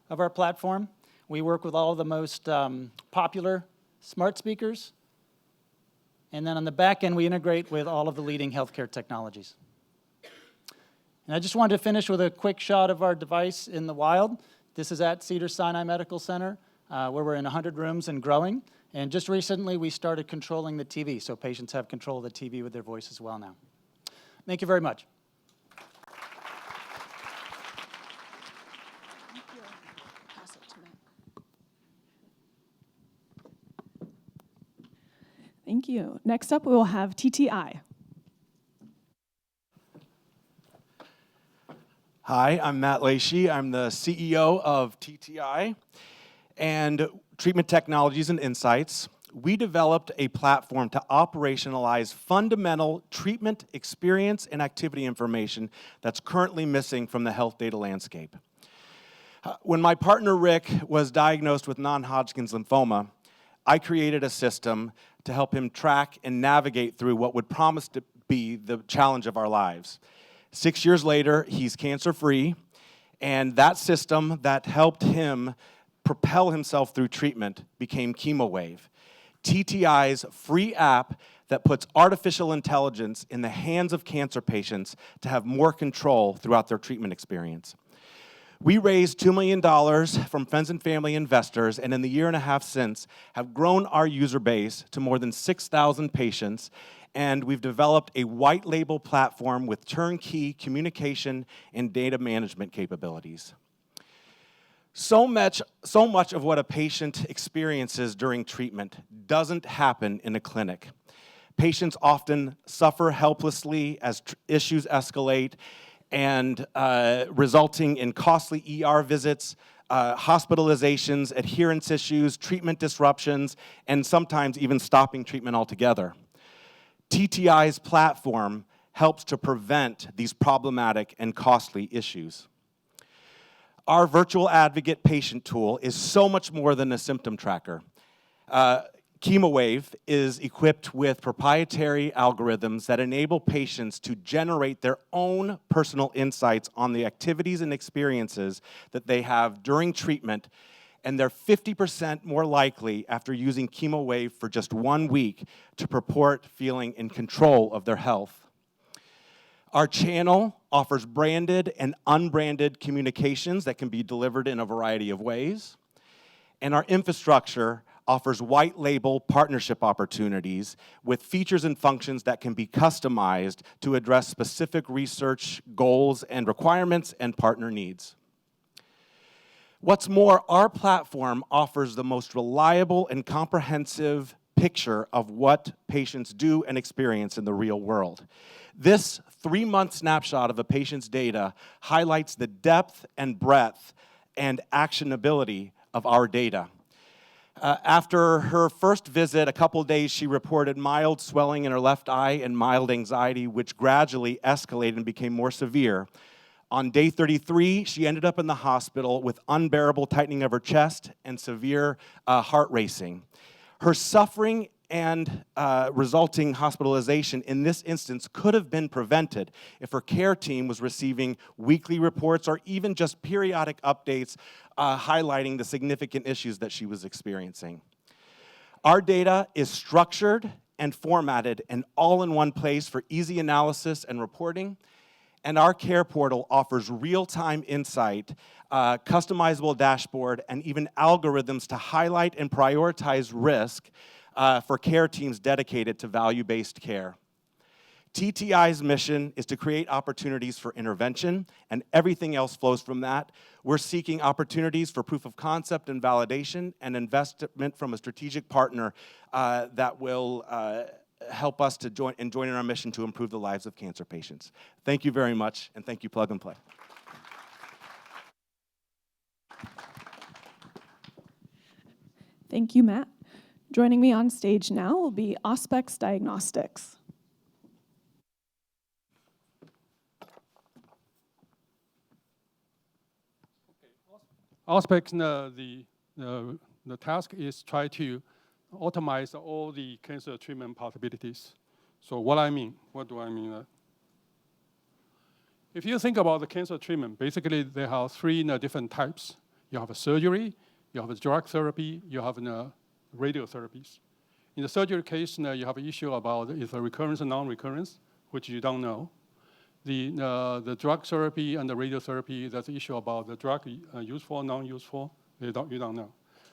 of our platform. We work with all of the most popular smart speakers, and then on the back end, we integrate with all of the leading healthcare technologies. And I just wanted to finish with a quick shot of our device in the wild. This is at Cedars-Sinai Medical Center, where we're in 100 rooms and growing. And just recently, we started controlling the TV, so patients have control of the TV with their voice as well now. Thank you very much. Thank you. Next up, we will have TTI. Hi, I'm Matt Lacey. I'm the CEO of TTI and Treatment Technologies and Insights. We developed a platform to operationalize fundamental treatment experience and activity information that's currently missing from the health data landscape. When my partner Rick was diagnosed with non-Hodgkin's lymphoma, I created a system to help him track and navigate through what would promise to be the challenge of our lives. 6 years later, he's cancer-free, and that system that helped him propel himself through treatment became Chemo, TTI's free app that puts artificial intelligence in the hands of cancer patients to have more control throughout their treatment experience. We raised $2 million from friends and family investors, and in the year and a half since, have grown our user base to more than 6,000 patients, and we've developed a white label platform with turnkey communication and data management capabilities. So much of what a patient experiences during treatment doesn't happen in a clinic. Patients often suffer helplessly as issues escalate, and resulting in costly ER visits, hospitalizations, adherence issues, treatment disruptions, and sometimes even stopping treatment altogether. TTI's platform helps to prevent these problematic and costly issues. Our virtual advocate patient tool is so much more than a symptom tracker. Chemo is equipped with proprietary algorithms that enable patients to generate their own personal insights on the activities and experiences that they have during treatment, and they're 50% more likely after using Chemo for just 1 week to purport feeling in control of their health. Our channel offers branded and unbranded communications that can be delivered in a variety of ways, and our infrastructure offers white label partnership opportunities with features and functions that can be customized to address specific research goals and requirements and partner needs. What's more, our platform offers the most reliable and comprehensive picture of what patients do and experience in the real world. This 3-month snapshot of a patient's data highlights the depth and breadth and actionability of our data. After her first visit, a couple days, she reported mild swelling in her left eye and mild anxiety, which gradually escalated and became more severe. On day 33, she ended up in the hospital with unbearable tightening of her chest and severe heart racing. Her suffering and resulting hospitalization in this instance could have been prevented if her care team was receiving weekly reports or even just periodic updates highlighting the significant issues that she was experiencing. Our data is structured and formatted and all in one place for easy analysis and reporting. And our care portal offers real-time insight, customizable dashboard, and even algorithms to highlight and prioritize risk for care teams dedicated to value-based care. TTI's mission is to create opportunities for intervention, and everything else flows from that. We're seeking opportunities for proof of concept and validation and investment from a strategic partner that will help us to join in our mission to improve the lives of cancer patients. Thank you very much, and thank you, Plug and Play. Thank you, Matt. Joining me on stage now will be Auspex Diagnostics. Auspex, the task is try to automate all the cancer treatment possibilities. So what do I mean? If you think about the cancer treatment, basically they have three different types. You have a surgery, you have a drug therapy, you have radiotherapies. In the surgery case, you have an issue about is a recurrence or non-recurrence, which you don't know. The drug therapy and the radiotherapy, that's the issue about the drug useful, non-useful, you don't know.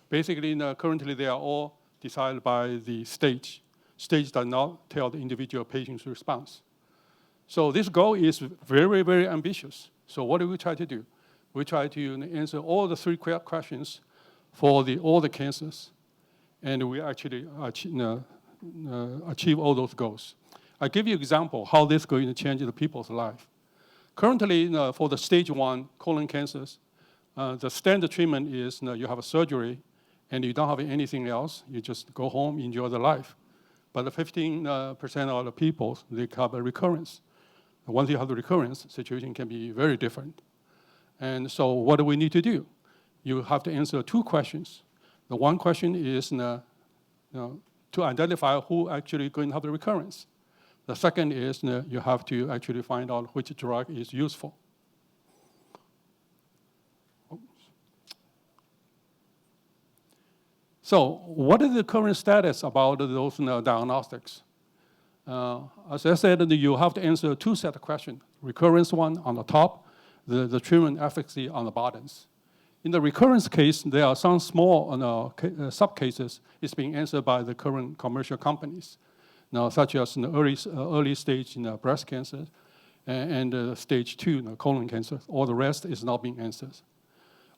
Basically, currently they are all decided by the stage. Stage does not tell the individual patient's response. So this goal is very, very ambitious. So what do we try to do? We try to answer all the three questions for all the cancers, and we actually achieve all those goals. I give you an example how this is going to change the people's life. Currently, for the stage 1 colon cancers, the standard treatment is you have a surgery and you don't have anything else. You just go home, enjoy the life. But the 15% of the people, they have a recurrence. Once you have the recurrence, the situation can be very different. And so what do we need to do? You have to answer two questions. The one question is to identify who actually going to have the recurrence. The second is you have to actually find out which drug is useful. So what is the current status about those diagnostics? As I said, you have to answer two sets of questions. Recurrence one on the top, the treatment efficacy on the bottoms. In the recurrence case, there are some small sub-cases it's being answered by the current commercial companies. Now, such as in the early stage in breast cancer and stage 2 colon cancer. All the rest is not being answered.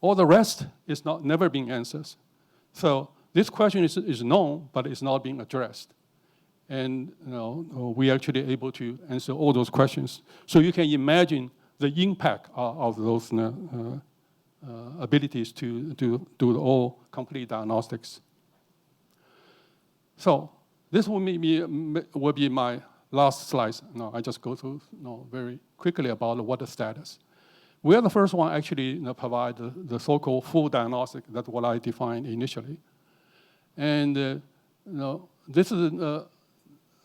All the rest is never being answered. So this question is known, but it's not being addressed. And we actually able to answer all those questions. So you can imagine the impact of those abilities to do all complete diagnostics. So this will be my last slide. No, I just go through very quickly about what the status. We are the first one actually provide the so-called full diagnostic. That's what I defined initially. And this is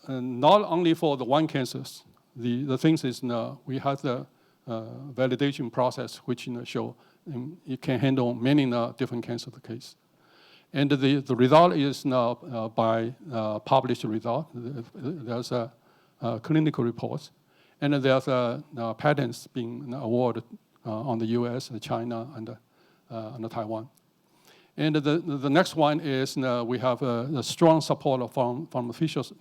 not only for the one cancers. The things is we have the validation process which show it can handle many different cancer cases. And the result is now by published result. There's a clinical reports, and there's patents being awarded on the U.S., China, and Taiwan. And the next one is we have a strong support from officials,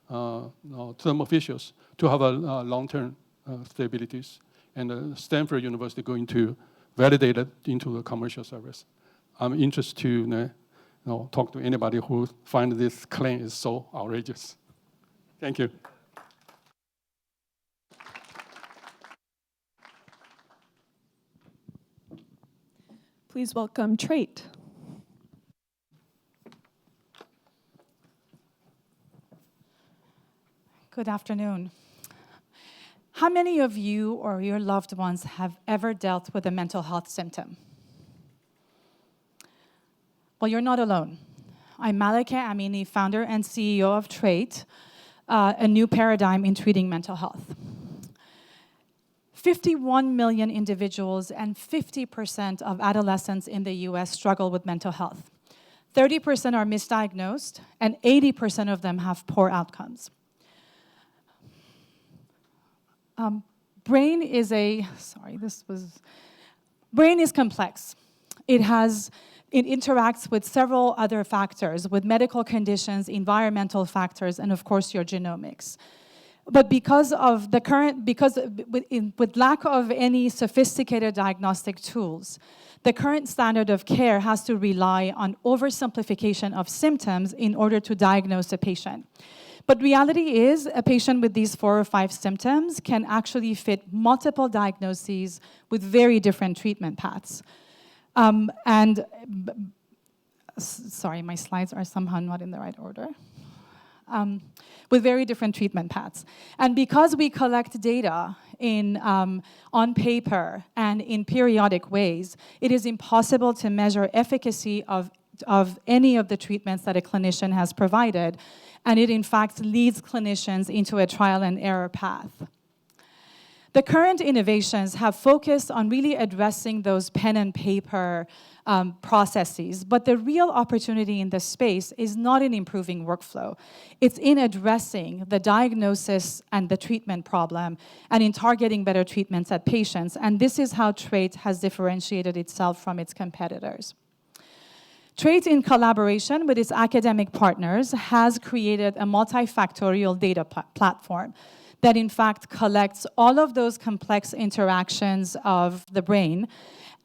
term officials, to have a long-term stabilities. And Stanford University going to validate it into the commercial service. I'm interested to talk to anybody who finds this claim is so outrageous. Thank you. Please welcome Trait. Good afternoon. How many of you or your loved ones have ever dealt with a mental health symptom? Well, you're not alone. I'm Malika Amini, founder and CEO of Trait, a new paradigm in treating mental health. 51 million individuals and 50% of adolescents in the US struggle with mental health. 30% are misdiagnosed, and 80% of them have poor outcomes. Brain is complex. It interacts with several other factors, with medical conditions, environmental factors, and of course your genomics. But with lack of any sophisticated diagnostic tools, the current standard of care has to rely on oversimplification of symptoms in order to diagnose a patient. But reality is, a patient with these 4 or 5 symptoms can actually fit multiple diagnoses with very different treatment paths. Sorry, my slides are somehow not in the right order. With very different treatment paths. And because we collect data on paper and in periodic ways, it is impossible to measure efficacy of any of the treatments that a clinician has provided, and it in fact leads clinicians into a trial and error path. The current innovations have focused on really addressing those pen and paper processes, but the real opportunity in this space is not in improving workflow. It's in addressing the diagnosis and the treatment problem, and in targeting better treatments at patients, and this is how Trait has differentiated itself from its competitors. Trait, in collaboration with its academic partners, has created a multifactorial data platform that in fact collects all of those complex interactions of the brain,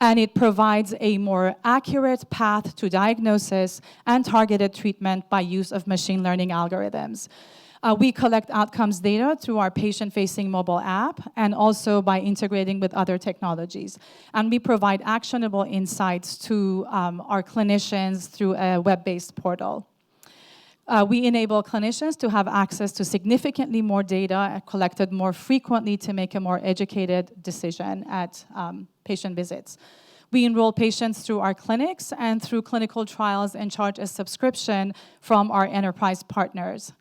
and it provides a more accurate path to diagnosis and targeted treatment by use of machine learning algorithms. We collect outcomes data through our patient-facing mobile app and also by integrating with other technologies. And we provide actionable insights to our clinicians through a web-based portal. We enable clinicians to have access to significantly more data collected more frequently to make a more educated decision at patient visits. We enroll patients through our clinics and through clinical trials and charge a subscription from our enterprise partners.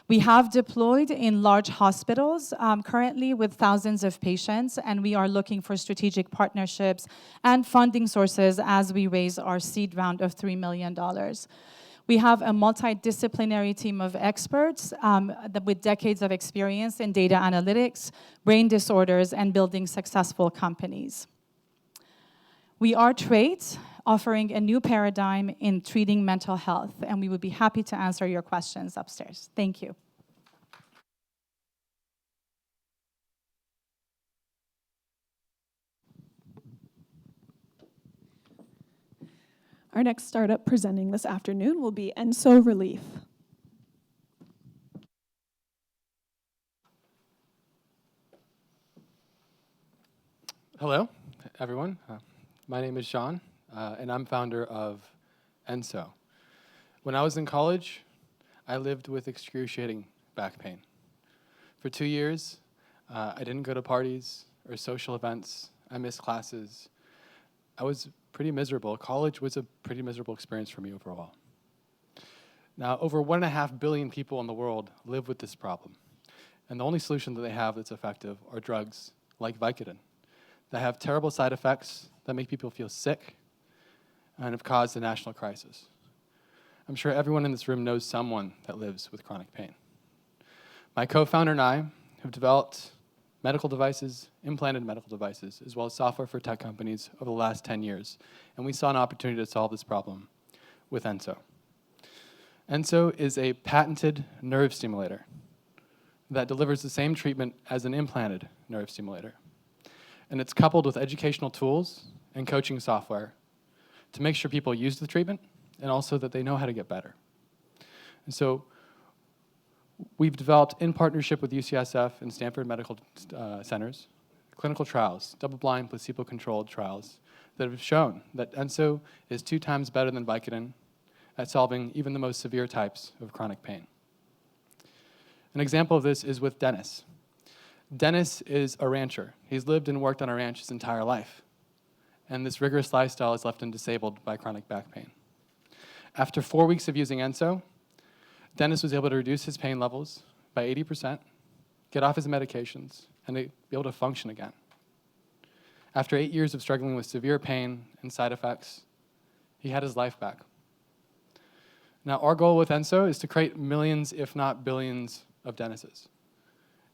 We have deployed in large hospitals currently with thousands of patients, and we are looking for strategic partnerships and funding sources as we raise our seed round of $3 million. We have a multidisciplinary team of experts with decades of experience in data analytics, brain disorders, and building successful companies. We are Trait, offering a new paradigm in treating mental health, and we would be happy to answer your questions upstairs. Thank you. Our next startup presenting this afternoon will be Enso Relief. Hello, everyone. My name is Sean, and I'm founder of Enso. When I was in college, I lived with excruciating back pain. For 2 years, I didn't go to parties or social events. I missed classes. I was pretty miserable. College was a pretty miserable experience for me overall. Now, over 1.5 billion people in the world live with this problem. And the only solution that they have that's effective are drugs like Vicodin that have terrible side effects that make people feel sick and have caused a national crisis. I'm sure everyone in this room knows someone that lives with chronic pain. My co-founder and I have developed medical devices, implanted medical devices, as well as software for tech companies over the last 10 years. And we saw an opportunity to solve this problem with Enso. Enso is a patented nerve stimulator that delivers the same treatment as an implanted nerve stimulator. And it's coupled with educational tools and coaching software to make sure people use the treatment and also that they know how to get better. And so we've developed, in partnership with UCSF and Stanford Medical Centers, clinical trials, double-blind, placebo-controlled trials that have shown that Enso is 2 times better than Vicodin at solving even the most severe types of chronic pain. An example of this is with Dennis. Dennis is a rancher. He's lived and worked on a ranch his entire life. And this rigorous lifestyle has left him disabled by chronic back pain. After 4 weeks of using Enso, Dennis was able to reduce his pain levels by 80%, get off his medications, and be able to function again. After 8 years of struggling with severe pain and side effects, he had his life back. Now, our goal with Enso is to create millions, if not billions, of Dennises.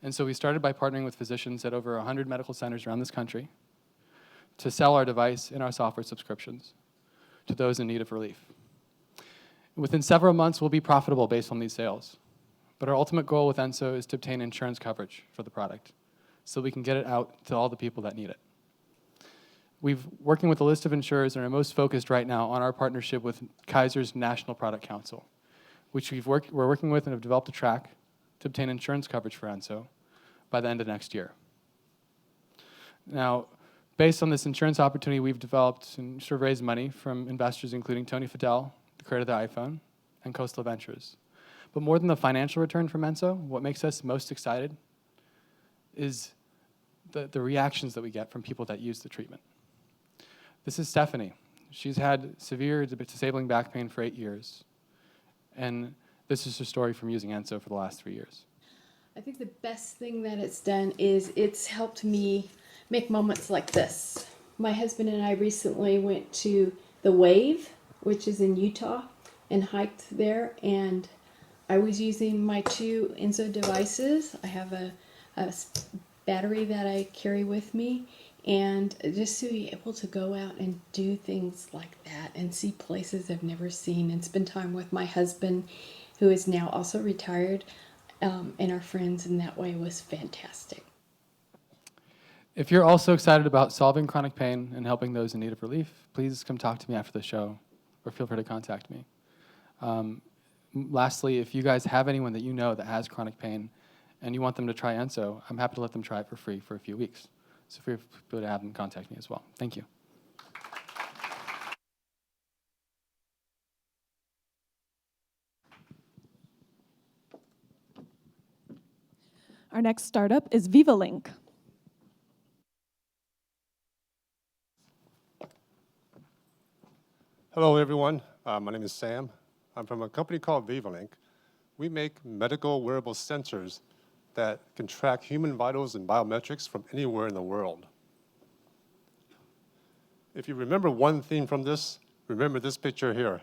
And so we started by partnering with physicians at over 100 medical centers around this country to sell our device and our software subscriptions to those in need of relief. Within several months, we'll be profitable based on these sales. But our ultimate goal with Enso is to obtain insurance coverage for the product so we can get it out to all the people that need it. We're working with a list of insurers and are most focused right now on our partnership with Kaiser's National Product Council, which we're working with and have developed a track to obtain insurance coverage for Enso by the end of next year. Now, based on this insurance opportunity, we've developed and sort of raised money from investors including Tony Fadell, the creator of the iPhone, and Coastal Ventures. But more than the financial return from Enso, what makes us most excited is the reactions that we get from people that use the treatment. This is Stephanie. She's had severe disabling back pain for 8 years. And this is her story from using Enso for the last 3 years. I think the best thing that it's done is it's helped me make moments like this. My husband and I recently went to the Wave, which is in Utah, and hiked there. And I was using my 2 Enso devices. I have a battery that I carry with me. And just to be able to go out and do things like that and see places I've never seen and spend time with my husband, who is now also retired, and our friends in that way was fantastic. If you're also excited about solving chronic pain and helping those in need of relief, please come talk to me after the show or feel free to contact me. Lastly, if you guys have anyone that you know that has chronic pain and you want them to try Enso, I'm happy to let them try it for free for a few weeks. So feel free to have them contact me as well. Thank you. Our next startup is VivaLink. Hello, everyone. My name is Sam. I'm from a company called VivaLink. We make medical wearable sensors that can track human vitals and biometrics from anywhere in the world. If you remember one theme from this, remember this picture here.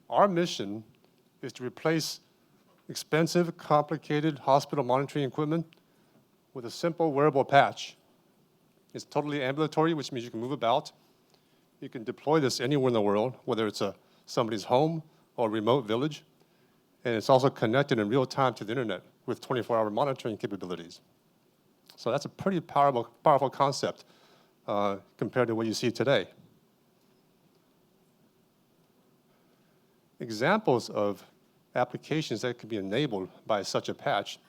Our mission is to replace expensive, complicated hospital monitoring equipment with a simple wearable patch. It's totally ambulatory, which means you can move about. You can deploy this anywhere in the world, whether it's somebody's home or a remote village. And it's also connected in real time to the internet with 24-hour monitoring capabilities. So that's a pretty powerful concept compared to what you see today. Examples of applications that could be enabled by such a patch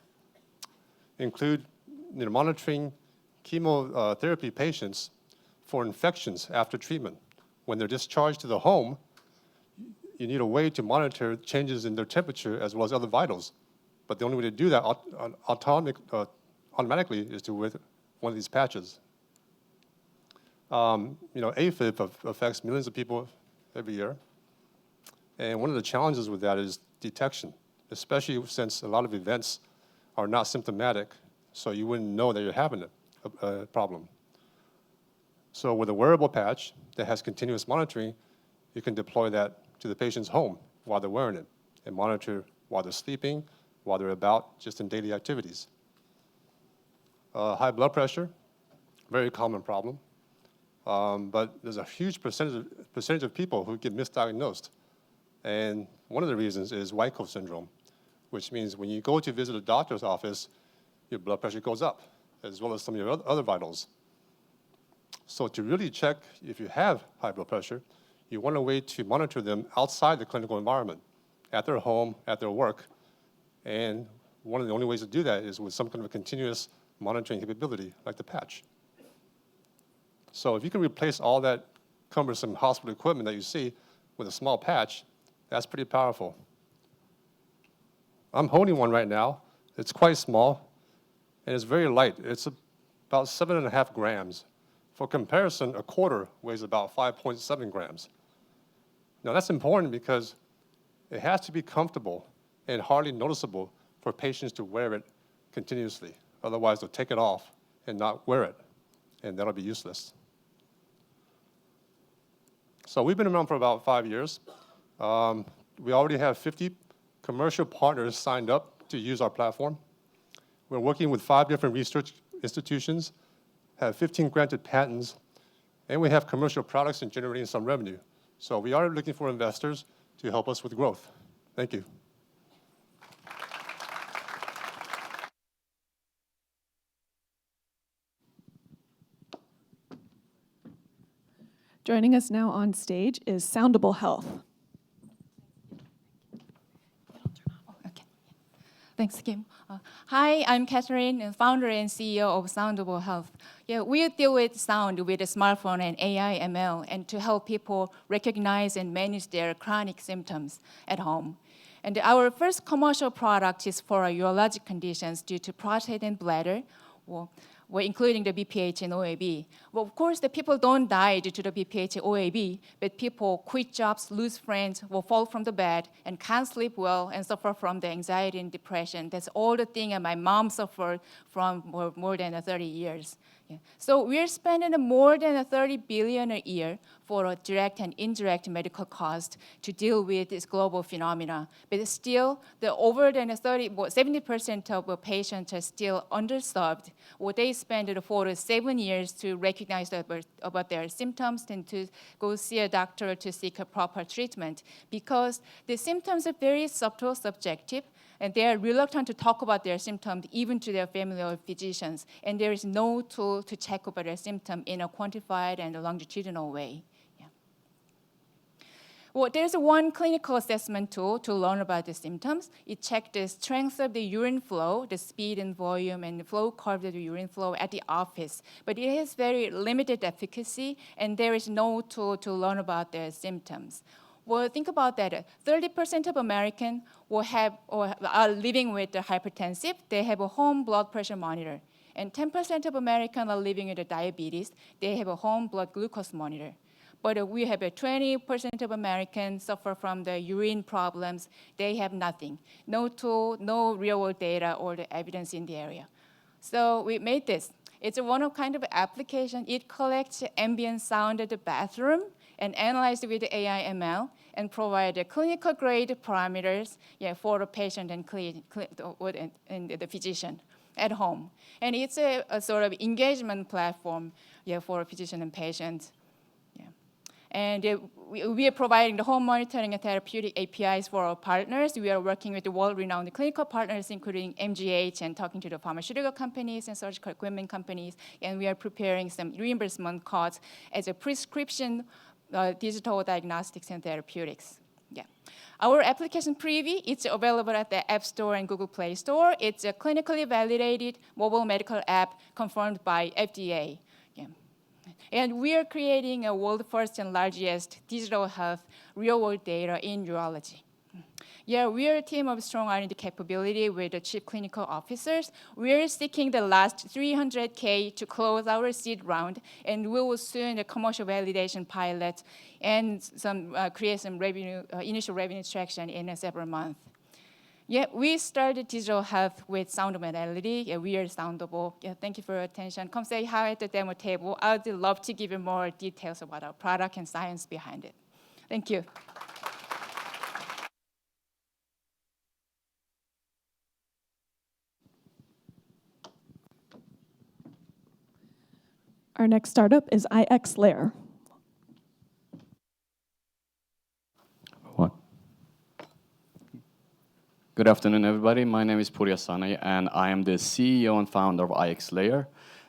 include monitoring chemotherapy patients for infections after treatment. When they're discharged to the home, you need a way to monitor changes in their temperature as well as other vitals. But the only way to do that automatically is with one of these patches. AFib affects millions of people every year. And one of the challenges with that is detection, especially since a lot of events are not symptomatic, so you wouldn't know that you're having a problem. So with a wearable patch that has continuous monitoring, you can deploy that to the patient's home while they're wearing it and monitor while they're sleeping, while they're about, just in daily activities. High blood pressure, very common problem. But there's a huge percentage of people who get misdiagnosed. And one of the reasons is white coat syndrome, which means when you go to visit a doctor's office, your blood pressure goes up, as well as some of your other vitals. So to really check if you have high blood pressure, you want a way to monitor them outside the clinical environment, at their home, at their work. And one of the only ways to do that is with some kind of a continuous monitoring capability, like the patch. So if you can replace all that cumbersome hospital equipment that you see with a small patch, that's pretty powerful. I'm holding one right now. It's quite small, and it's very light. It's about 7.5 grams. For comparison, a quarter weighs about 5.7 grams. Now that's important because It has to be comfortable and hardly noticeable for patients to wear it continuously. Otherwise, they'll take it off and not wear it, and that'll be useless. So we've been around for about 5 years. We already have 50 commercial partners signed up to use our platform. We're working with 5 different research institutions, have 15 granted patents, and we have commercial products and generating some revenue. So we are looking for investors to help us with growth. Thank you. Joining us now on stage is Soundable Health. Thanks, Kim. Hi, I'm Catherine, founder and CEO of Soundable Health. Yeah, we deal with sound with a smartphone and AI ML, and to help people recognize and manage their chronic symptoms at home. And our first commercial product is for urologic conditions due to prostate and bladder, including the BPH and OAB. Well, of course, the people don't die due to the BPH and OAB, but people quit jobs, lose friends, will fall from the bed, and can't sleep well, and suffer from the anxiety and depression. That's all the thing that my mom suffered from for more than 30 years. Yeah. So we're spending more than $30 billion a year for a direct and indirect medical cost to deal with this global phenomena. But still, the over than 70% of the patients are still underserved. Well, they spend 4 to 7 years to recognize about their symptoms and to go see a doctor to seek a proper treatment, because the symptoms are very subtle, subjective, and they are reluctant to talk about their symptoms even to their family or physicians. And there is no tool to check about their symptom in a quantified and a longitudinal way. Yeah. Well, there's one clinical assessment tool to learn about the symptoms. It checks the strength of the urine flow, the speed and volume and the flow curve of the urine flow at the office. But it has very limited efficacy, and there is no tool to learn about their symptoms. Well, think about that. 30% of Americans will have or are living with the hypertensive. They have a home blood pressure monitor. And 10% of Americans are living with diabetes. They have a home blood glucose monitor. But we have 20% of Americans suffer from the urine problems. They have nothing. No tool, no real-world data or the evidence in the area. So we made this. It's a one-of-kind of application. It collects ambient sound at the bathroom and analyze it with AI ML and provide the clinical grade parameters for the patient and the physician at home. And it's a sort of engagement platform for physician and patients. And we are providing the home monitoring and therapeutic APIs for our partners. We are working with the world-renowned clinical partners, including MGH, and talking to the pharmaceutical companies and surgical equipment companies. And we are preparing some reimbursement codes as a prescription digital diagnostics and therapeutics. Yeah. Our application preview, it's available at the App Store and Google Play Store. It's a clinically validated mobile medical app confirmed by FDA. Yeah. And we are creating a world first and largest digital health real-world data in urology. Yeah, we are a team of strong R&D capability with the chief clinical officers. We are seeking the last $300K to close our seed round, and we will soon a commercial validation pilot and create some revenue, initial revenue traction in several months. Yeah, we started digital health with sound modality. Yeah, we are Soundable. Yeah, thank you for your attention. Come say hi at the demo table. I'd love to give you more details about our product and science behind it. Thank you. Our next startup is IX Layer. What? Good afternoon, everybody. My name is Puri Asani, and I am the CEO and founder of IX Layer.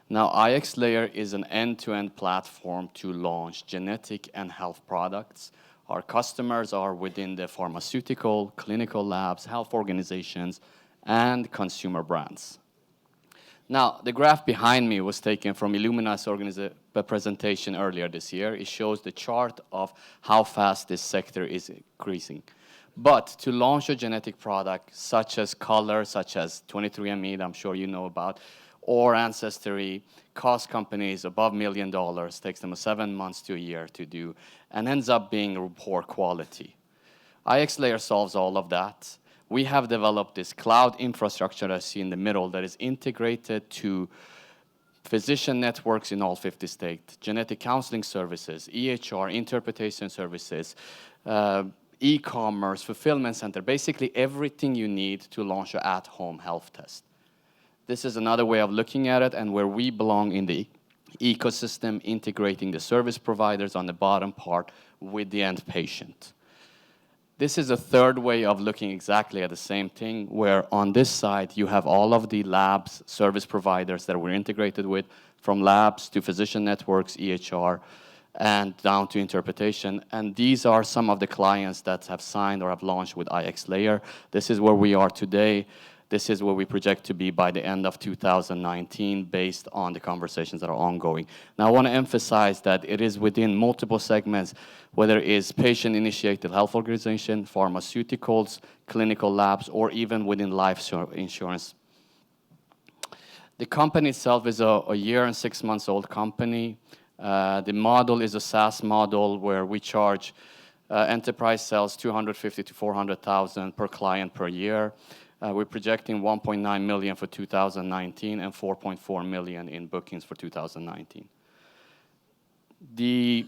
Now, IX Layer is an end-to-end platform to launch genetic and health products. Our customers are within the pharmaceutical, clinical labs, health organizations, and consumer brands. Now, the graph behind me was taken from Illumina's presentation earlier this year. It shows the chart of how fast this sector is increasing. But to launch a genetic product such as color, such as 23andMe, that I'm sure you know about, or Ancestry, cost companies above $1 million, takes them 7 months to a year to do, and ends up being poor quality. IXLayer solves all of that. We have developed this cloud infrastructure that I see in the middle that is integrated to physician networks in all 50 states, genetic counseling services, EHR, interpretation services, e-commerce, fulfillment center, basically everything you need to launch an at-home health test. This is another way of looking at it and where we belong in the ecosystem, integrating the service providers on the bottom part with the end patient. This is a third way of looking exactly at the same thing, where on this side you have all of the labs, service providers that we're integrated with, from labs to physician networks, EHR, and down to interpretation. And these are some of the clients that have signed or have launched with IXLayer. This is where we are today. This is where we project to be by the end of 2019 based on the conversations that are ongoing. Now, I want to emphasize that it is within multiple segments, whether it is patient-initiated health organization, pharmaceuticals, clinical labs, or even within life insurance. The company itself is a year and 6 months old company. The model is a SaaS model where we charge enterprise sales $250,000 to $400,000 per client per year. We're projecting $1.9 million for 2019 and $4.4 million in bookings for 2019. The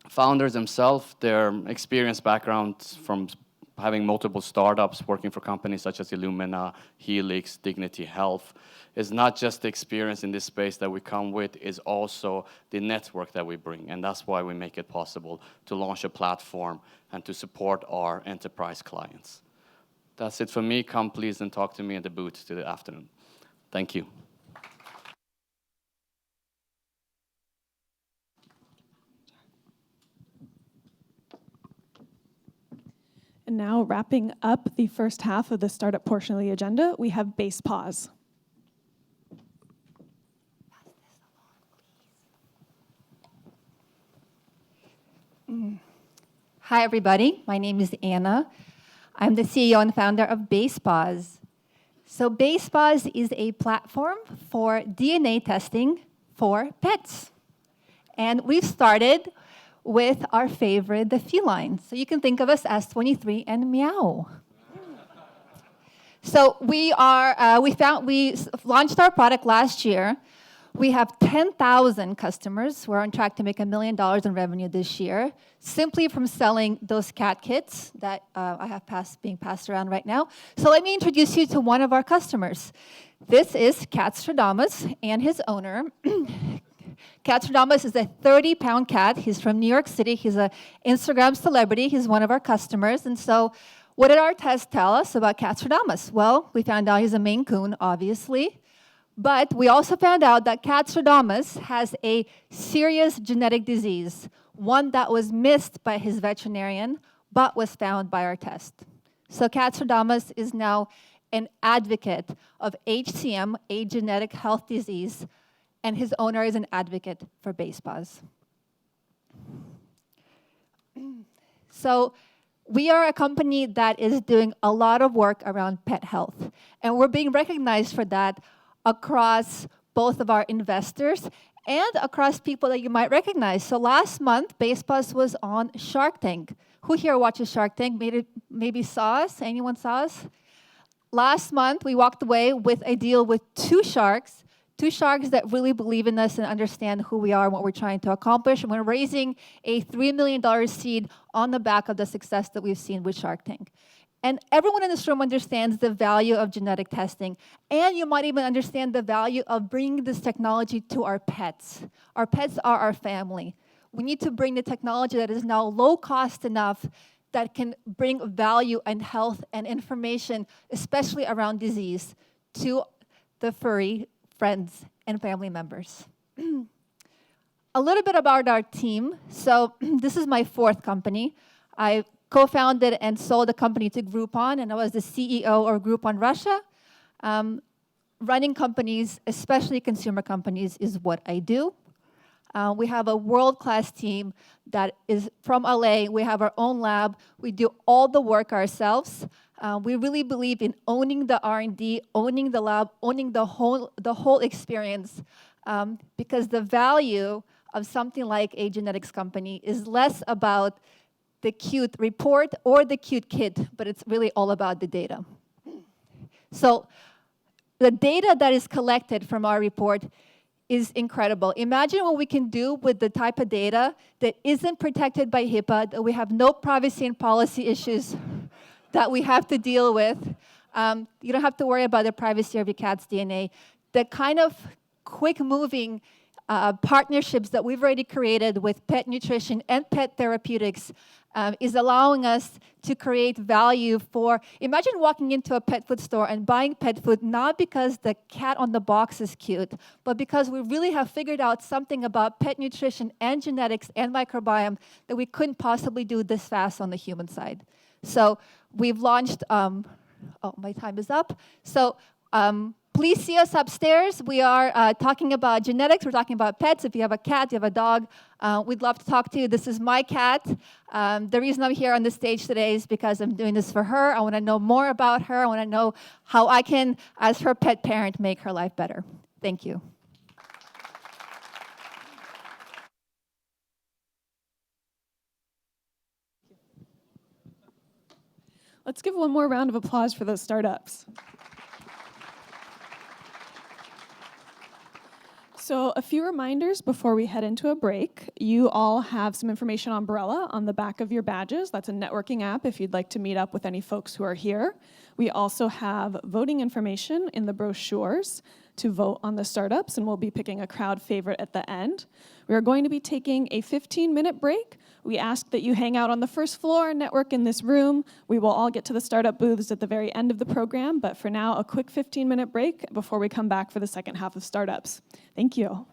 founders themselves, their experience background from having multiple startups, working for companies such as Illumina, Helix, Dignity Health, is not just the experience in this space that we come with, is also the network that we bring. And that's why we make it possible to launch a platform and to support our enterprise clients. That's it for me. Come please and talk to me at the booth to the afternoon. Thank you. And now wrapping up the first half of the startup portion of the agenda, we have BasePause. Hi, everybody. My name is Anna. I'm the CEO and founder of BasePause. So BasePause is a platform for DNA testing for pets. And we've started with our favorite, the feline. So you can think of us as 23 and Meow. So we launched our product last year. We have 10,000 customers. We're on track to make $1 million in revenue this year, simply from selling those cat kits that I have being passed around right now. So let me introduce you to one of our customers. This is Katstradamus and his owner. Katstradamus is a 30-pound cat. He's from New York City. He's an Instagram celebrity. He's one of our customers. And so what did our test tell us about Katstradamus? Well, we found out he's a Maine Coon, obviously. But we also found out that Katstradamus has a serious genetic disease, one that was missed by his veterinarian, but was found by our test. So Katstradamus is now an advocate of HCM, a genetic health disease, and his owner is an advocate for BasePause. So we are a company that is doing a lot of work around pet health, and we're being recognized for that across both of our investors and across people that you might recognize. So last month, BasePause was on Shark Tank. Who here watches Shark Tank? Maybe saw us? Anyone saw us? Last month, we walked away with a deal with two sharks that really believe in us and understand who we are and what we're trying to accomplish. And we're raising a $3 million seed on the back of the success that we've seen with Shark Tank. And everyone in this room understands the value of genetic testing. And you might even understand the value of bringing this technology to our pets. Our pets are our family. We need to bring the technology that is now low cost enough that can bring value and health and information, especially around disease, to the furry friends and family members. A little bit about our team. So this is my fourth company. I co-founded and sold a company to Groupon, and I was the CEO of Groupon Russia. Running companies, especially consumer companies, is what I do. We have a world-class team that is from LA. We have our own lab. We do all the work ourselves. We really believe in owning the R&D, owning the lab, owning the whole experience, because the value of something like a genetics company is less about the cute report or the cute kid, but it's really all about the data. So the data that is collected from our report is incredible. Imagine what we can do with the type of data that isn't protected by HIPAA, that we have no privacy and policy issues that we have to deal with. You don't have to worry about the privacy of your cat's DNA. The kind of quick-moving partnerships that we've already created with pet nutrition and pet therapeutics is allowing us to create value for, imagine walking into a pet food store and buying pet food not because the cat on the box is cute, but because we really have figured out something about pet nutrition and genetics and microbiome that we couldn't possibly do this fast on the human side. So we've launched, oh, my time is up. So please see us upstairs. We are talking about genetics. We're talking about pets. If you have a cat, you have a dog, we'd love to talk to you. This is my cat. The reason I'm here on the stage today is because I'm doing this for her. I want to know more about her. I want to know how I can, as her pet parent, make her life better. Thank you. Let's give one more round of applause for those startups. So a few reminders before we head into a break. You all have some information on Umbrella on the back of your badges. That's a networking app if you'd like to meet up with any folks who are here. We also have voting information in the brochures to vote on the startups, and we'll be picking a crowd favorite at the end. We are going to be taking a 15-minute break. We ask that you hang out on the first floor and network in this room. We will all get to the startup booths at the very end of the program, but for now, a quick 15-minute break before we come back for the second half of startups. Thank you.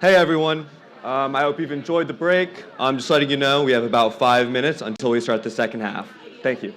Hey everyone, I hope you've enjoyed the break. I'm just letting you know we have about 5 minutes until we start the second half. Thank you.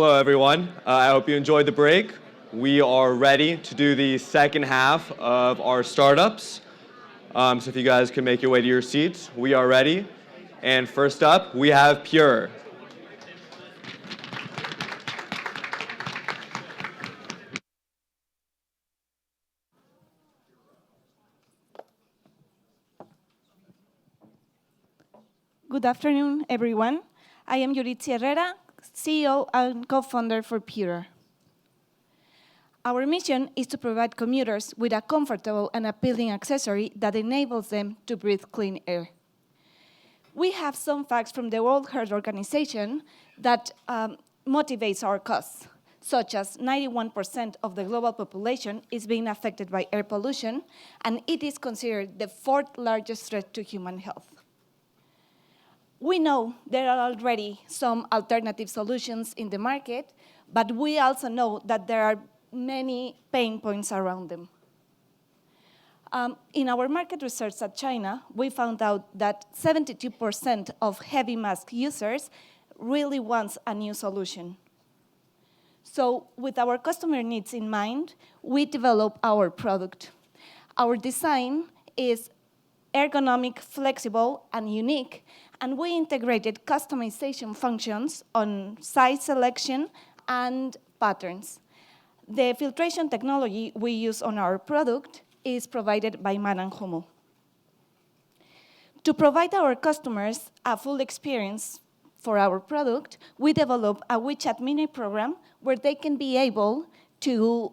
Hello, everyone. I hope you enjoyed the break. We are ready to do the second half of our startups. So if you guys can make your way to your seats, we are ready. And first up, we have Pure. Good afternoon, everyone. I am Yuritsi Herrera, CEO and co-founder for Pure. Our mission is to provide commuters with a comfortable and appealing accessory that enables them to breathe clean air. We have some facts from the World Health Organization that motivates our cause, such as 91% of the global population is being affected by air pollution, and it is considered the 4th largest threat to human health. We know there are already some alternative solutions in the market, but we also know that there are many pain points around them. In our market research at China, we found out that 72% of heavy mask users really wants a new solution. So with our customer needs in mind, we develop our product. Our design is ergonomic, flexible, and unique, and we integrated customization functions on size selection and patterns. The filtration technology we use on our product is provided by Man & Hummel. To provide our customers a full experience for our product, we develop a WeChat mini program where they can be able to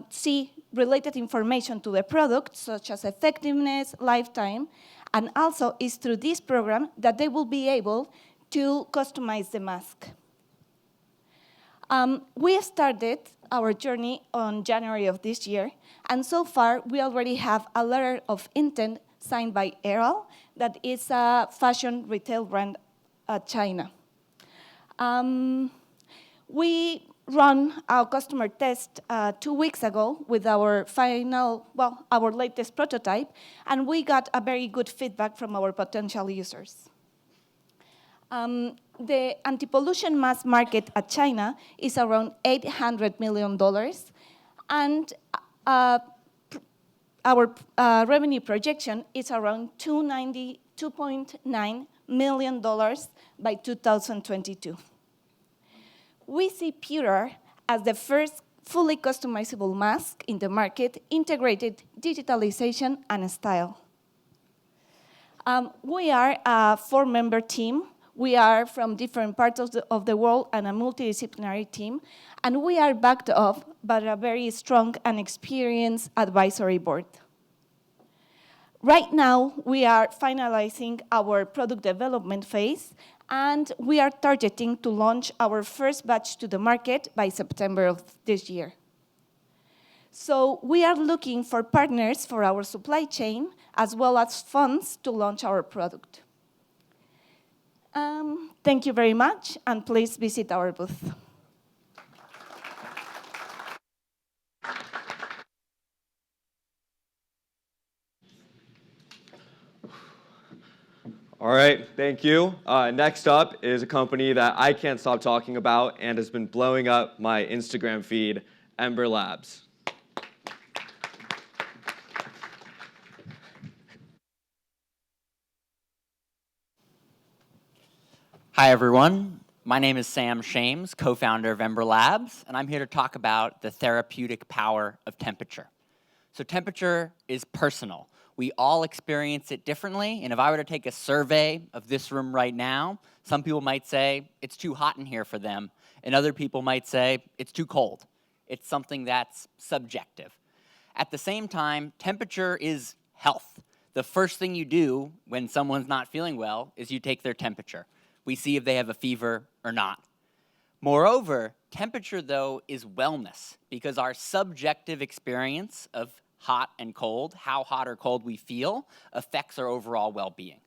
see related information to the product, such as effectiveness, lifetime, and also it's through this program that they will be able to customize the mask. We started our journey on January of this year, and so far we already have a letter of intent signed by Atrial, that is a fashion retail brand at China. We run our customer test 2 weeks ago with our our latest prototype, and we got a very good feedback from our potential users. The anti-pollution mask market at China is around $800 million, and our revenue projection is around $2.9 million by 2022. We see Pure as the first fully customizable mask in the market, integrated digitalization and style. We are a 4-member team. We are from different parts of the world and a multidisciplinary team, and we are backed up by a very strong and experienced advisory board. Right now, we are finalizing our product development phase, and we are targeting to launch our first batch to the market by September of this year. So we are looking for partners for our supply chain, as well as funds to launch our product. Thank you very much, and please visit our booth. All right, thank you. Next up is a company that I can't stop talking about and has been blowing up my Instagram feed, Ember Labs. Hi, everyone. My name is Sam Shames, co-founder of Ember Labs, and I'm here to talk about the therapeutic power of temperature. So temperature is personal. We all experience it differently, and if I were to take a survey of this room right now, some people might say it's too hot in here for them, and other people might say it's too cold. It's something that's subjective. At the same time, temperature is health. The first thing you do when someone's not feeling well is you take their temperature. We see if they have a fever or not. Moreover, temperature, though, is wellness, because our subjective experience of hot and cold, how hot or cold we feel, affects our overall well-being.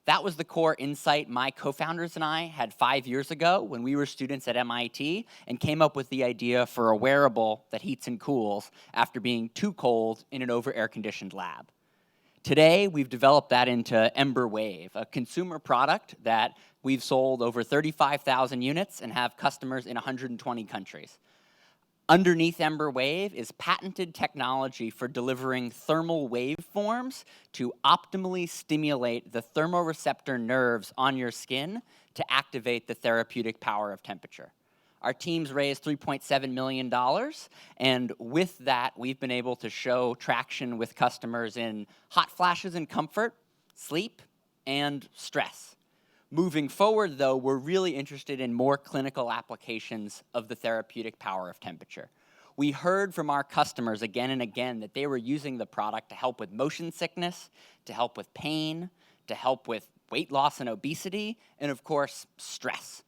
That was the core insight my co-founders and I had 5 years ago when we were students at MIT and came up with the idea for a wearable that heats and cools after being too cold in an over-air-conditioned lab. Today, we've developed that into Ember Wave, a consumer product that we've sold over 35,000 units and have customers in 120 countries. Underneath Ember Wave is patented technology for delivering thermal waveforms to optimally stimulate the thermoreceptor nerves on your skin to activate the therapeutic power of temperature. Our team's raised $3.7 million, and with that, we've been able to show traction with customers in hot flashes and comfort, sleep, and stress. Moving forward, though, we're really interested in more clinical applications of the therapeutic power of temperature. We heard from our customers again and again that they were using the product to help with motion sickness, to help with pain, to help with weight loss and obesity, and of course, stress.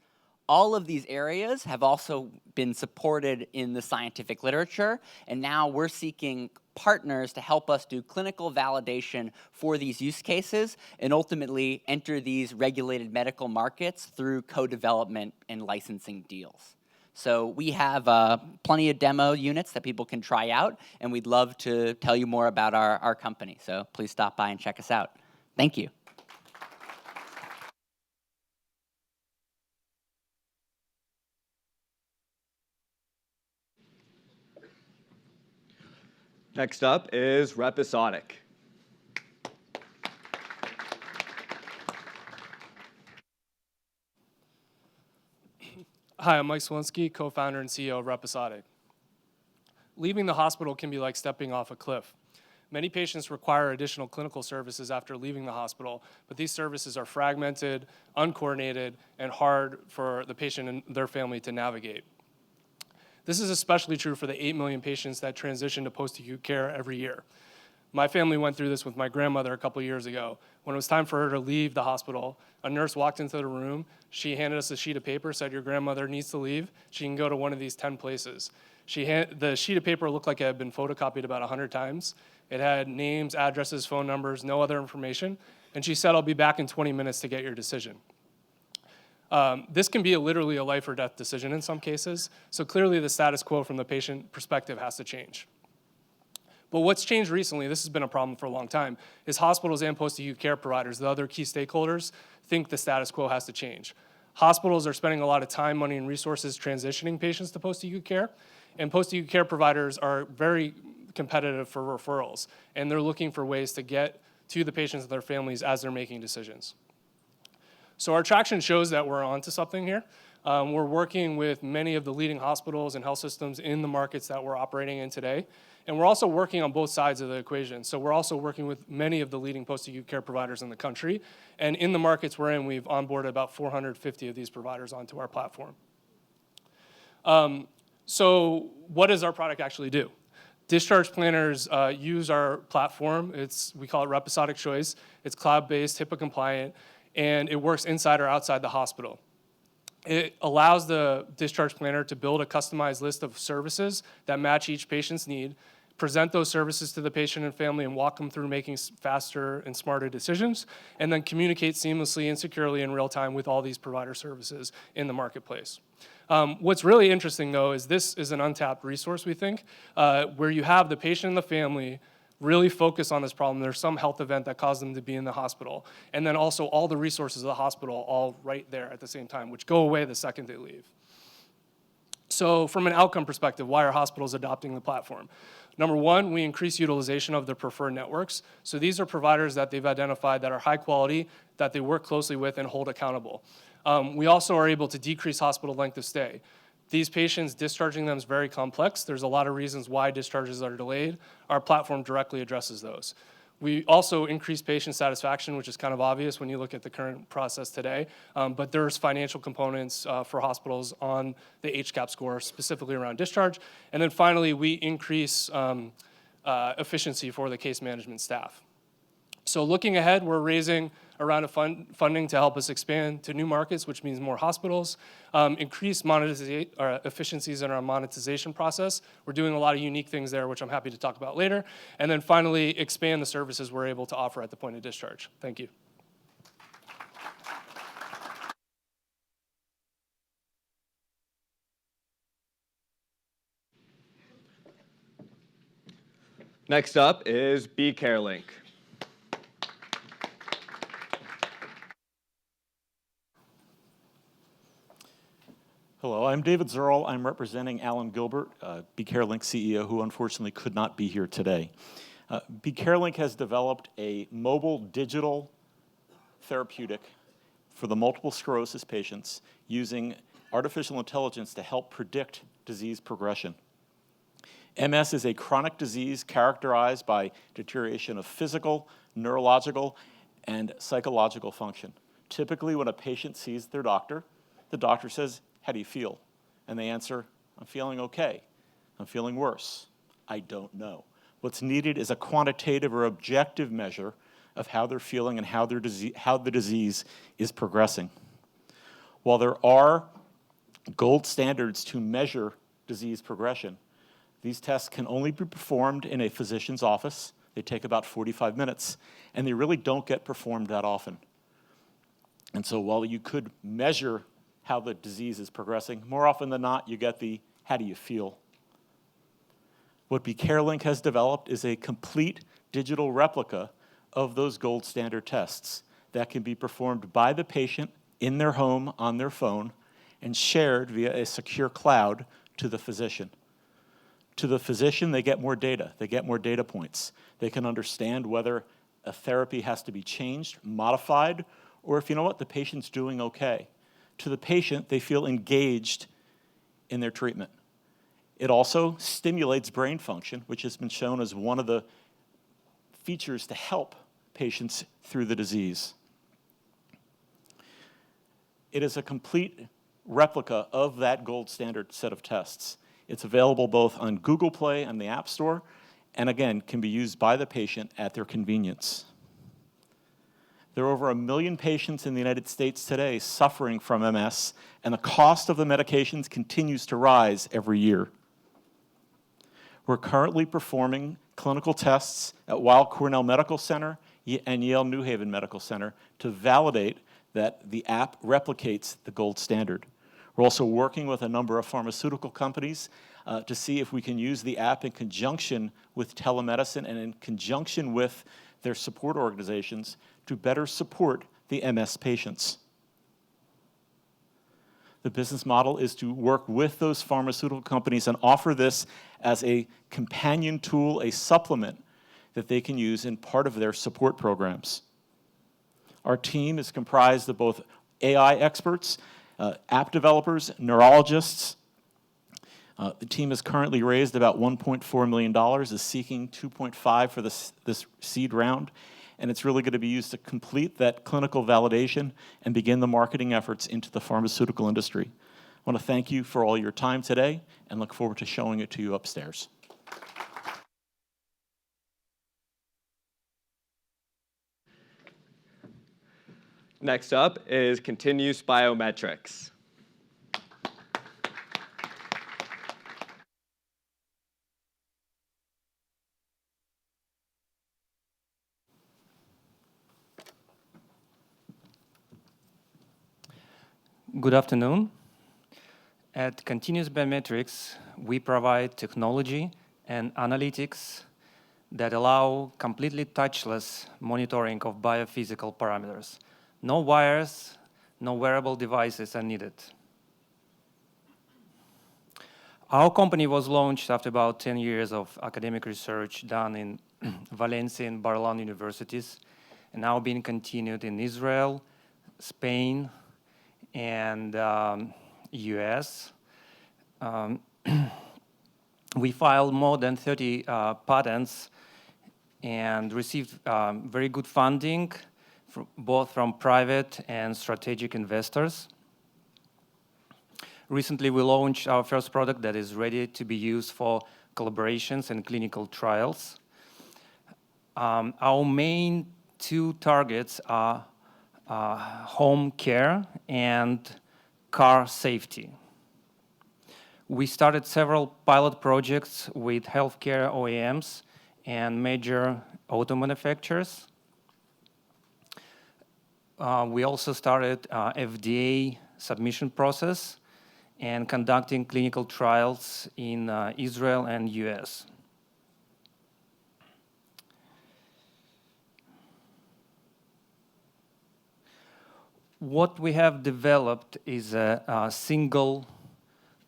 All of these areas have also been supported in the scientific literature, and now we're seeking partners to help us do clinical validation for these use cases and ultimately enter these regulated medical markets through co-development and licensing deals. So we have plenty of demo units that people can try out, and we'd love to tell you more about our company. So please stop by and check us out. Thank you. Next up is Episodic. Hi, I'm Mike Swilinski, co-founder and CEO of Episodic. Leaving the hospital can be like stepping off a cliff. Many patients require additional clinical services after leaving the hospital, but these services are fragmented, uncoordinated, and hard for the patient and their family to navigate. This is especially true for the 8 million patients that transition to post-acute care every year. My family went through this with my grandmother a couple years ago. When it was time for her to leave the hospital, a nurse walked into the room, she handed us a sheet of paper, said, "Your grandmother needs to leave. She can go to one of these 10 places." The sheet of paper looked like it had been photocopied about 100 times. It had names, addresses, phone numbers, no other information. And she said, "I'll be back in 20 minutes to get your decision." This can be literally a life or death decision in some cases, so clearly the status quo from the patient perspective has to change. But what's changed recently, this has been a problem for a long time, is hospitals and post-acute care providers, the other key stakeholders, think the status quo has to change. Hospitals are spending a lot of time, money, and resources transitioning patients to post-acute care, and post-acute care providers are very competitive for referrals, and they're looking for ways to get to the patients and their families as they're making decisions. So our traction shows that we're onto something here. We're working with many of the leading hospitals and health systems in the markets that we're operating in today. And we're also working on both sides of the equation. So we're also working with many of the leading post-acute care providers in the country. And in the markets we're in, we've onboarded about 450 of these providers onto our platform. So what does our product actually do? Discharge planners use our platform. We call it Episodic Choice. It's cloud-based, HIPAA compliant, and it works inside or outside the hospital. It allows the discharge planner to build a customized list of services that match each patient's need, present those services to the patient and family, and walk them through making faster and smarter decisions, and then communicate seamlessly and securely in real time with all these provider services in the marketplace. What's really interesting, though, is this is an untapped resource, we think, where you have the patient and the family really focus on this problem. There's some health event that caused them to be in the hospital. And then also all the resources of the hospital all right there at the same time, which go away the second they leave. So from an outcome perspective, why are hospitals adopting the platform? Number one, we increase utilization of their preferred networks. So these are providers that they've identified that are high quality, that they work closely with and hold accountable. We also are able to decrease hospital length of stay. These patients, discharging them is very complex. There's a lot of reasons why discharges are delayed. Our platform directly addresses those. We also increase patient satisfaction, which is kind of obvious when you look at the current process today. But there's financial components for hospitals on the HCAHPS score, specifically around discharge. And then finally, we increase efficiency for the case management staff. So looking ahead, we're raising a round of funding to help us expand to new markets, which means more hospitals, increase efficiencies in our monetization process. We're doing a lot of unique things there, which I'm happy to talk about later. And then finally, expand the services we're able to offer at the point of discharge. Thank you. Next up is BeCareLink. I'm David Zerl. I'm representing Alan Gilbert, BeCareLink CEO, who unfortunately could not be here today. BeCareLink has developed a mobile digital therapeutic for the multiple sclerosis patients using artificial intelligence to help predict disease progression. MS is a chronic disease characterized by deterioration of physical, neurological, and psychological function. Typically, when a patient sees their doctor, the doctor says, "How do you feel?" And they answer, "I'm feeling okay. I'm feeling worse. I don't know." What's needed is a quantitative or objective measure of how they're feeling and how the disease is progressing. While there are gold standards to measure disease progression, these tests can only be performed in a physician's office. They take about 45 minutes, and they really don't get performed that often. And so while you could measure how the disease is progressing, more often than not, you get the "how do you feel?" What BeCareLink has developed is a complete digital replica of those gold standard tests that can be performed by the patient in their home on their phone and shared via a secure cloud to the physician. To the physician, they get more data. They get more data points. They can understand whether a therapy has to be changed, modified, or if, you know what, the patient's doing okay. To the patient, they feel engaged in their treatment. It also stimulates brain function, which has been shown as one of the features to help patients through the disease. It is a complete replica of that gold standard set of tests. It's available both on Google Play and the App Store, and again, can be used by the patient at their convenience. There are over 1 million patients in the United States today suffering from MS, and the cost of the medications continues to rise every year. We're currently performing clinical tests at Weill Cornell Medical Center and Yale New Haven Medical Center to validate that the app replicates the gold standard. We're also working with a number of pharmaceutical companies to see if we can use the app in conjunction with telemedicine and in conjunction with their support organizations to better support the MS patients. The business model is to work with those pharmaceutical companies and offer this as a companion tool, a supplement that they can use in part of their support programs. Our team is comprised of both AI experts, app developers, neurologists. The team has currently raised about $1.4 million, is seeking $2.5 for this seed round, and it's really going to be used to complete that clinical validation and begin the marketing efforts into the pharmaceutical industry. I want to thank you for all your time today and look forward to showing it to you upstairs. Next up is Continuous Biometrics. Good afternoon. At Continuous Biometrics, we provide technology and analytics that allow completely touchless monitoring of biophysical parameters. No wires, no wearable devices are needed. Our company was launched after about 10 years of academic research done in Valencia and Barcelona universities, and now being continued in Israel, Spain, and US. We filed more than 30 patents and received very good funding, both from private and strategic investors. Recently, we launched our first product that is ready to be used for collaborations and clinical trials. Our main two targets are home care and car safety. We started several pilot projects with healthcare OEMs and major auto manufacturers. We also started FDA submission process and conducting clinical trials in Israel and US. What we have developed is a single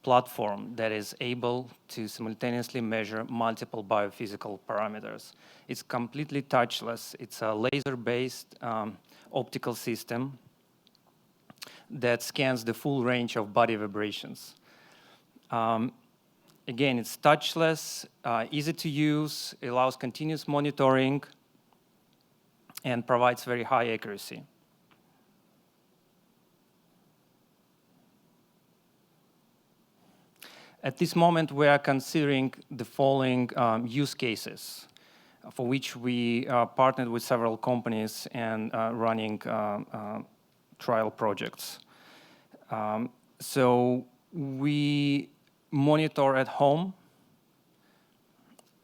platform that is able to simultaneously measure multiple biophysical parameters. It's completely touchless. It's a laser-based optical system that scans the full range of body vibrations. Again, it's touchless, easy to use, allows continuous monitoring, and provides very high accuracy. At this moment, we are considering the following use cases for which we partnered with several companies and running trial projects. So we monitor at home,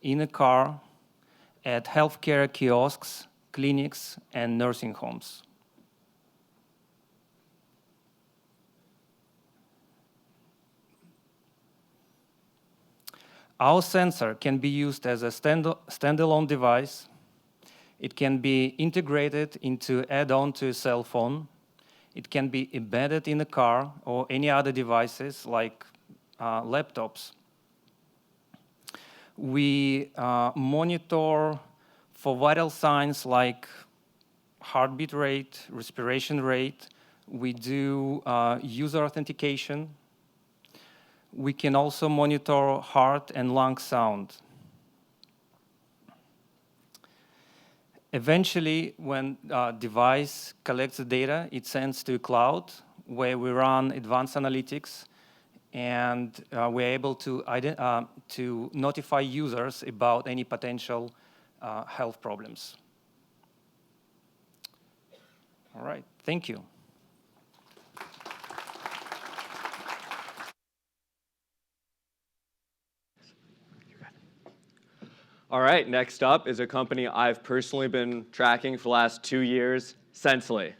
in a car, at healthcare kiosks, clinics, and nursing homes. Our sensor can be used as a standalone device. It can be integrated into add-on to a cell phone. It can be embedded in a car or any other devices like laptops. We monitor for vital signs like heartbeat rate, respiration rate. We do user authentication. We can also monitor heart and lung sound. Eventually, when the device collects the data, it sends to a cloud where we run advanced analytics, and we're able to notify users about any potential health problems. All right, thank you. All right, next up is a company I've personally been tracking for the last 2 years, Sensely.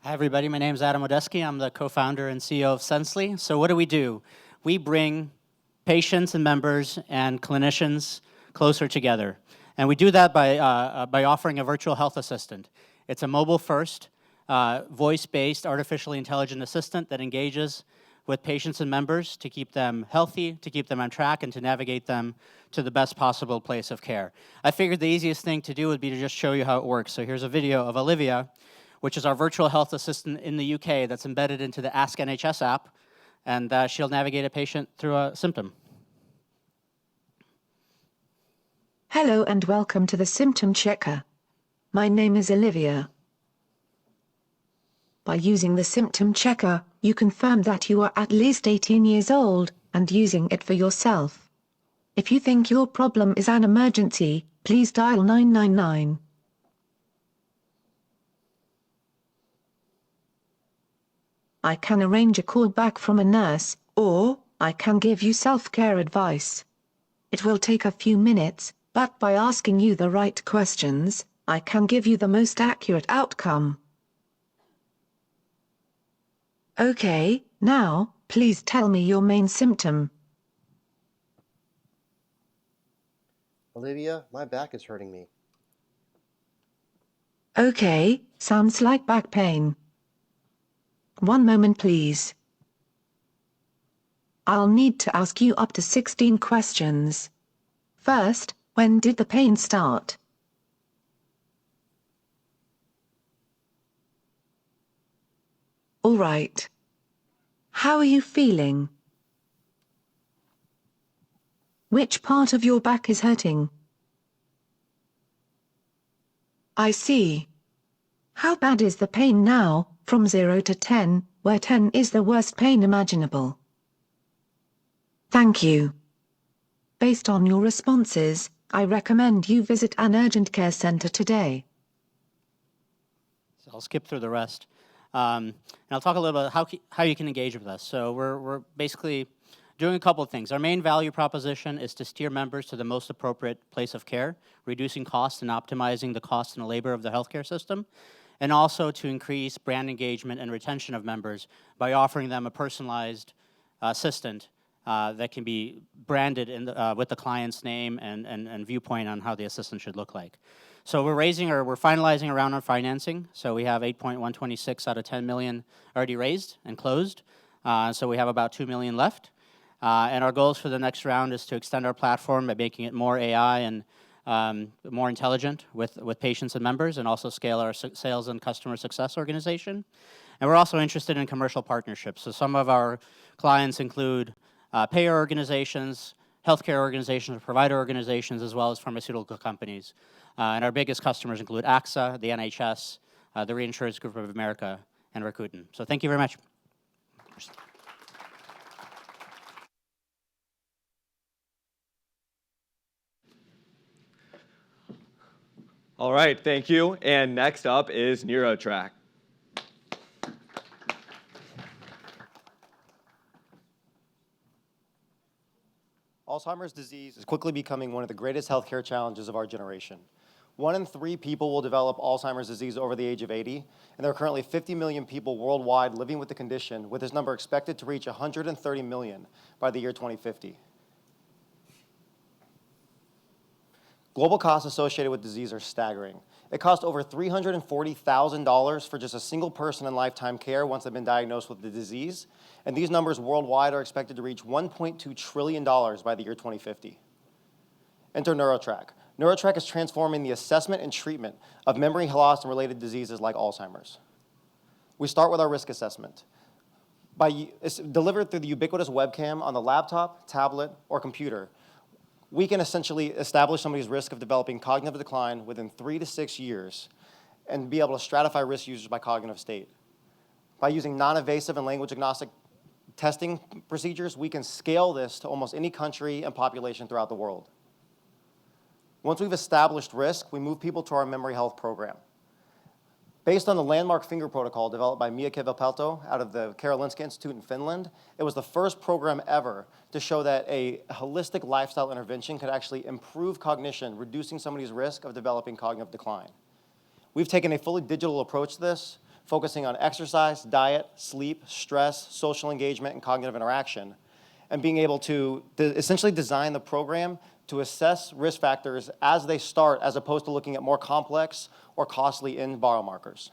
Hi, everybody. My name is Adam Odeski. I'm the co-founder and CEO of Sensely. So what do? We bring patients and members and clinicians closer together. And we do that by offering a virtual health assistant. It's a mobile-first, voice-based artificially intelligent assistant that engages with patients and members to keep them healthy, to keep them on track, and to navigate them to the best possible place of care. I figured the easiest thing to do would be to just show you how it works. So here's a video of Olivia, which is our virtual health assistant in the UK that's embedded into the Ask NHS app, and she'll navigate a patient through a symptom. Hello and welcome to the Symptom Checker. My name is Olivia. By using the Symptom Checker, you confirm that you are at least 18 years old, and using it for yourself. If you think your problem is an emergency, please dial 999. I can arrange a call back from a nurse, or I can give you self-care advice. It will take a few minutes, but by asking you the right questions, I can give you the most accurate outcome. Okay, now, please tell me your main symptom. Olivia, my back is hurting me. Okay, sounds like back pain. One moment, please. I'll need to ask you up to 16 questions. First, when did the pain start? All right. How are you feeling? Which part of your back is hurting? I see. How bad is the pain now, from 0 to 10, where 10 is the worst pain imaginable? Thank you. Based on your responses, I recommend you visit an urgent care center today. So I'll skip through the rest. And I'll talk a little about how you can engage with us. So we're basically doing a couple of things. Our main value proposition is to steer members to the most appropriate place of care, reducing costs and optimizing the cost and the labor of the healthcare system, and also to increase brand engagement and retention of members by offering them a personalized assistant that can be branded with the client's name and viewpoint on how the assistant should look like. So we're finalizing a round on financing. So we have 8.126 out of 10 million already raised and closed. So we have about 2 million left. And our goals for the next round is to extend our platform by making it more AI and more intelligent with patients and members, and also scale our sales and customer success organization. And we're also interested in commercial partnerships. So some of our clients include payer organizations, healthcare organizations, provider organizations, as well as pharmaceutical companies. And our biggest customers include AXA, the NHS, the Reinsurance Group of America, and Rakuten. So thank you very much. All right, thank you. And next up is NeuroTrack. Alzheimer's disease is quickly becoming one of the greatest healthcare challenges of our generation. 1 in 3 people will develop Alzheimer's disease over the age of 80, and there are currently 50 million people worldwide living with the condition, with this number expected to reach 130 million by the year 2050. Global costs associated with disease are staggering. It costs over $340,000 for just a single person in lifetime care once they've been diagnosed with the disease, and these numbers worldwide are expected to reach $1.2 trillion by the year 2050. Enter NeuroTrack. NeuroTrack is transforming the assessment and treatment of memory loss and related diseases like Alzheimer's. We start with our risk assessment. It's delivered through the ubiquitous webcam on the laptop, tablet, or computer. We can essentially establish somebody's risk of developing cognitive decline within 3 to 6 years and be able to stratify risk users by cognitive state. By using non-invasive and language-agnostic testing procedures, we can scale this to almost any country and population throughout the world. Once we've established risk, we move people to our memory health program. Based on the landmark finger protocol developed by Mia Kivipelto out of the Karolinska Institute in Finland, it was the first program ever to show that a holistic lifestyle intervention could actually improve cognition, reducing somebody's risk of developing cognitive decline. We've taken a fully digital approach to this, focusing on exercise, diet, sleep, stress, social engagement, and cognitive interaction, and being able to essentially design the program to assess risk factors as they start, as opposed to looking at more complex or costly biomarkers.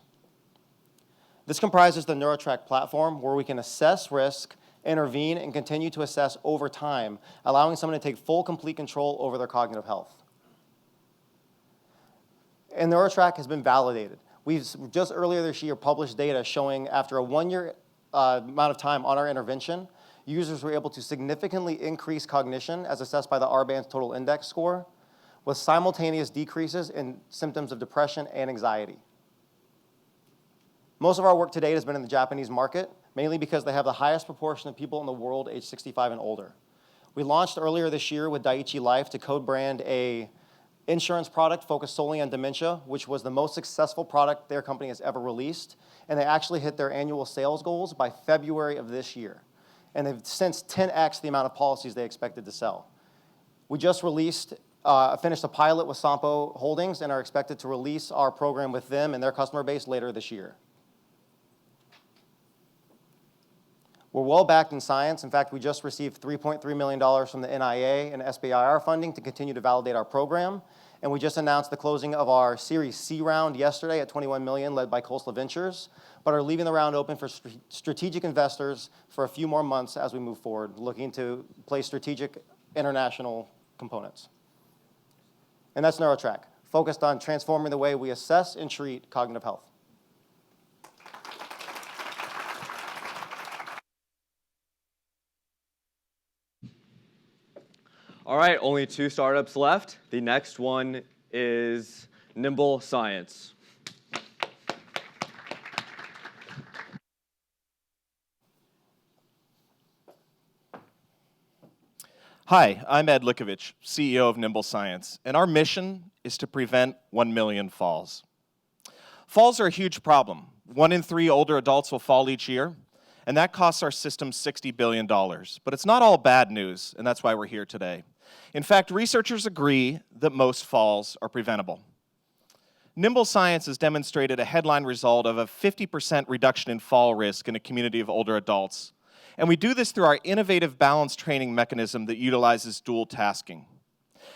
This comprises the NeuroTrack platform, where we can assess risk, intervene, and continue to assess over time, allowing someone to take full, complete control over their cognitive health. And NeuroTrack has been validated. We've just earlier this year published data showing after a 1-year amount of time on our intervention, users were able to significantly increase cognition as assessed by the R-Band's total index score, with simultaneous decreases in symptoms of depression and anxiety. Most of our work to date has been in the Japanese market, mainly because they have the highest proportion of people in the world age 65 and older. We launched earlier this year with Daiichi Life to co-brand a insurance product focused solely on dementia, which was the most successful product their company has ever released, and they actually hit their annual sales goals by February of this year. And they've since 10x the amount of policies they expected to sell. We just finished a pilot with Sampo Holdings and are expected to release our program with them and their customer base later this year. We're well backed in science. In fact, we just received $3.3 million from the NIA and SBIR funding to continue to validate our program. And we just announced the closing of our Series C round yesterday at $21 million, led by Coastal Ventures, but are leaving the round open for strategic investors for a few more months as we move forward, looking to place strategic international components. And that's NeuroTrack, focused on transforming the way we assess and treat cognitive health. All right, only 2 startups left. The next one is Nimble Science. Hi, I'm Ed Likovich, CEO of Nimble Science, and our mission is to prevent 1 million falls. Falls are a huge problem. 1 in 3 older adults will fall each year, and that costs our system $60 billion. But it's not all bad news, and that's why we're here today. In fact, researchers agree that most falls are preventable. Nimble Science has demonstrated a headline result of a 50% reduction in fall risk in a community of older adults, And we do this through our innovative balance training mechanism that utilizes dual tasking.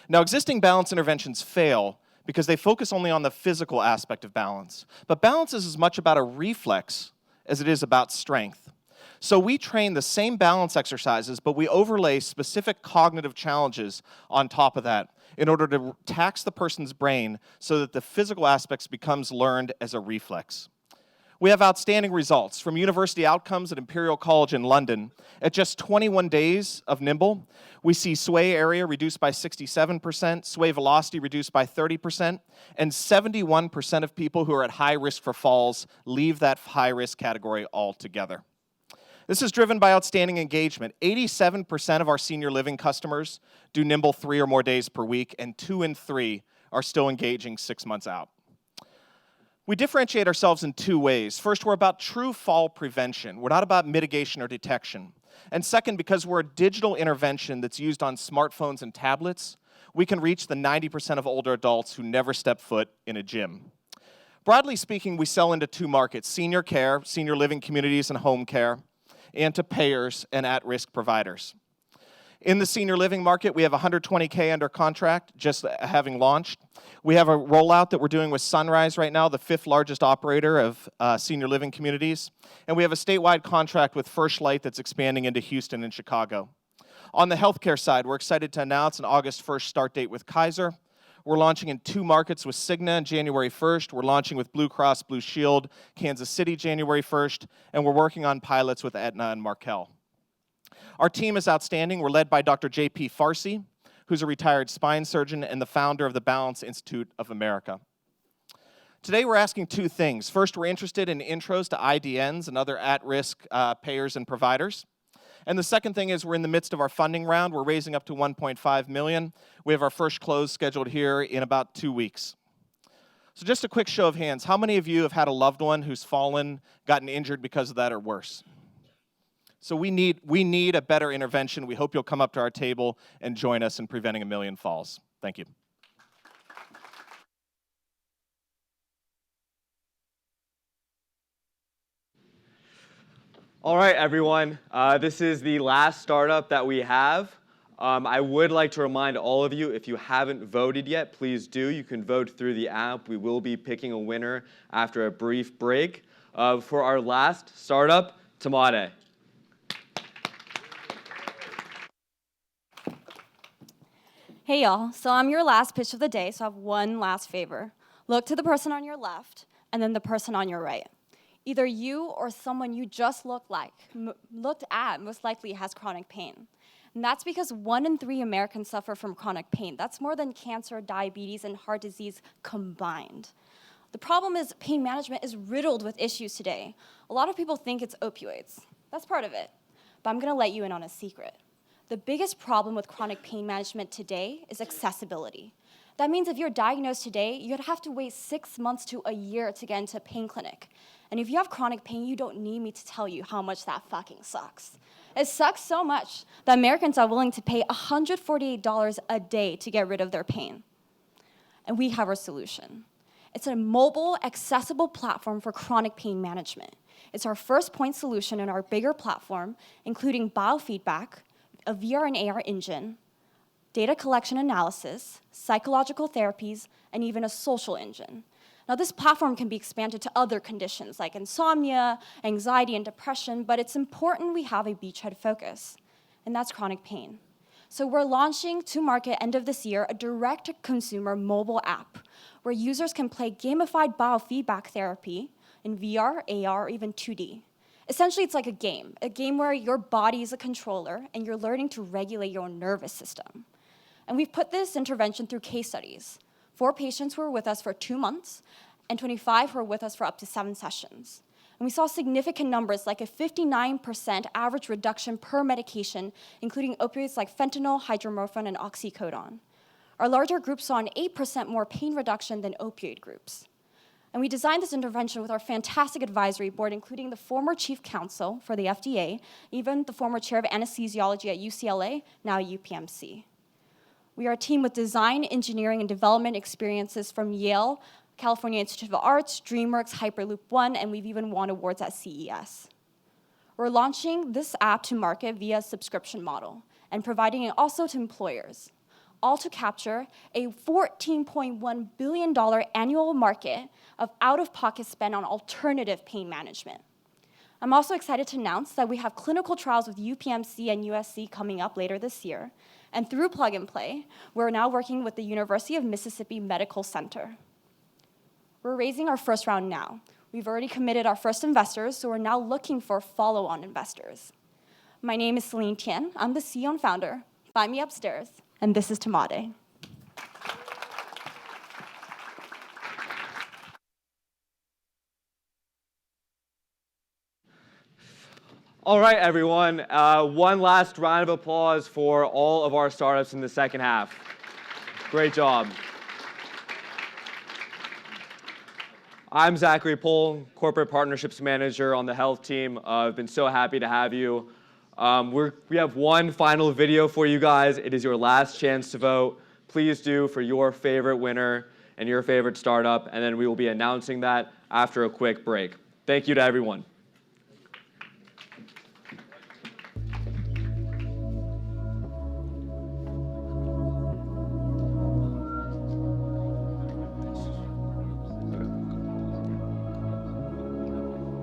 Now, existing balance interventions fail because they focus only on the physical aspect of balance. But balance is as much about a reflex as it is about strength. So we train the same balance exercises, but we overlay specific cognitive challenges on top of that in order to tax the person's brain so that the physical aspects becomes learned as a reflex. We have outstanding results from university outcomes at Imperial College in London. At just 21 days of Nimble, we see sway area reduced by 67%, sway velocity reduced by 30%, and 71% of people who are at high risk for falls leave that high risk category altogether. This is driven by outstanding engagement. 87% of our senior living customers do Nimble 3 or more days per week, and 2 in 3 are still engaging 6 months out. We differentiate ourselves in 2 ways. First, we're about true fall prevention. We're not about mitigation or detection. And second, because we're a digital intervention that's used on smartphones and tablets, we can reach the 90% of older adults who never step foot in a gym. Broadly speaking, we sell into 2 markets: senior care, senior living communities and home care, and to payers and at-risk providers. In the senior living market, we have 120K under contract, just having launched. We have a rollout that we're doing with Sunrise right now, the 5th largest operator of senior living communities. And we have a statewide contract with First Light that's expanding into Houston and Chicago. On the healthcare side, we're excited to announce an August 1st start date with Kaiser. We're launching in 2 markets with Cigna on January 1st. We're launching with Blue Cross Blue Shield, Kansas City, January 1st. And we're working on pilots with Aetna and Markel. Our team is outstanding. We're led by Dr. J.P. Farsi, who's a retired spine surgeon and the founder of the Balance Institute of America. Today, we're asking 2 things. First, we're interested in intros to IDNs and other at-risk payers and providers. And the second thing is we're in the midst of our funding round. We're raising up to $1.5 million. We have our first close scheduled here in about 2 weeks. So just a quick show of hands. How many of you have had a loved one who's fallen, gotten injured because of that, or worse? So we need a better intervention. We hope you'll come up to our table and join us in preventing 1 million falls. Thank you. All right, everyone. This is the last startup that we have. I would like to remind all of you, if you haven't voted yet, please do. You can vote through the app. We will be picking a winner after a brief break. For our last startup, Tamade. Hey y'all, so I'm your last pitch of the day, so I have one last favor. Look to the person on your left and then the person on your right. Either you or someone you just looked at most likely has chronic pain. And that's because 1 in 3 Americans suffer from chronic pain. That's more than cancer, diabetes, and heart disease combined. The problem is pain management is riddled with issues today. A lot of people think it's opioids. That's part of it. But I'm gonna let you in on a secret. The biggest problem with chronic pain management today is accessibility. That means if you're diagnosed today, you'd have to wait 6 months to a year to get into a pain clinic. And if you have chronic pain, you don't need me to tell you how much that fucking sucks. It sucks so much that Americans are willing to pay $148 a day to get rid of their pain. And we have our solution. It's a mobile, accessible platform for chronic pain management. It's our first point solution in our bigger platform, including biofeedback, a VR and AR engine, data collection analysis, psychological therapies, and even a social engine. Now, this platform can be expanded to other conditions like insomnia, anxiety, and depression, but it's important we have a beachhead focus, and that's chronic pain. So we're launching to market end of this year a direct-to-consumer mobile app where users can play gamified biofeedback therapy in VR, AR, or even 2D. Essentially, it's like a game where your body is a controller and you're learning to regulate your own nervous system. And we've put this intervention through case studies. 4 patients who were with us for 2 months and 25 who were with us for up to 7 sessions. And we saw significant numbers like a 59% average reduction per medication, including opioids like fentanyl, hydromorphone, and oxycodone. Our larger group saw an 8% more pain reduction than opioid groups. And we designed this intervention with our fantastic advisory board, including the former chief counsel for the FDA, even the former chair of anesthesiology at UCLA, now UPMC. We are a team with design, engineering, and development experiences from Yale, California Institute of Arts, DreamWorks, Hyperloop One, and we've even won awards at CES. We're launching this app to market via a subscription model and providing it also to employers, all to capture a $14.1 billion annual market of out-of-pocket spend on alternative pain management. I'm also excited to announce that we have clinical trials with UPMC and USC coming up later this year. And through Plug and Play, we're now working with the University of Mississippi Medical Center. We're raising our first round now. We've already committed our first investors, so we're now looking for follow-on investors. My name is Celine Tian. I'm the CEO and founder. Find me upstairs. And this is Tamade. All right, everyone. One last round of applause for all of our startups in the second half. Great job. I'm Zachary Pohl, Corporate Partnerships Manager on the health team. I've been so happy to have you. We have one final video for you guys. It is your last chance to vote. Please do for your favorite winner and your favorite startup, and then we will be announcing that after a quick break. Thank you to everyone.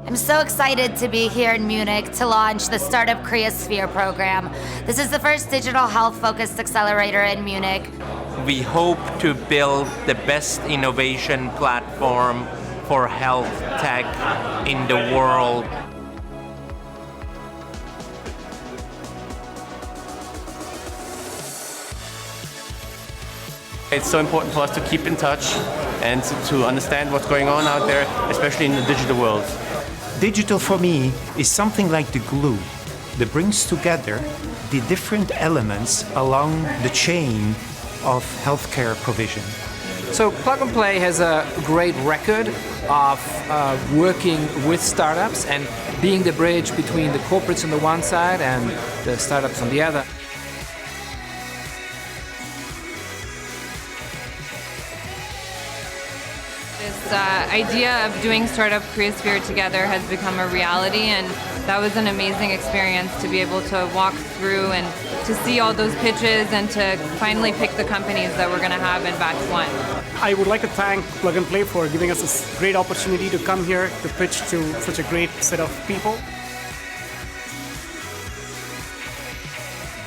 I'm so excited to be here in Munich to launch the Startup Cryosphere program. This is the first digital health-focused accelerator in Munich. We hope to build the best innovation platform for health tech in the world. It's so important for us to keep in touch and to understand what's going on out there, especially in the digital world. Digital for me is something like the glue that brings together the different elements along the chain of healthcare provision. So Plug and Play has a great record of working with startups and being the bridge between the corporates on the one side and the startups on the other. This idea of doing Startup Cryosphere together has become a reality, and that was an amazing experience to be able to walk through and to see all those pitches and to finally pick the companies that we're going to have in batch one. I would like to thank Plug and Play for giving us this great opportunity to come here to pitch to such a great set of people.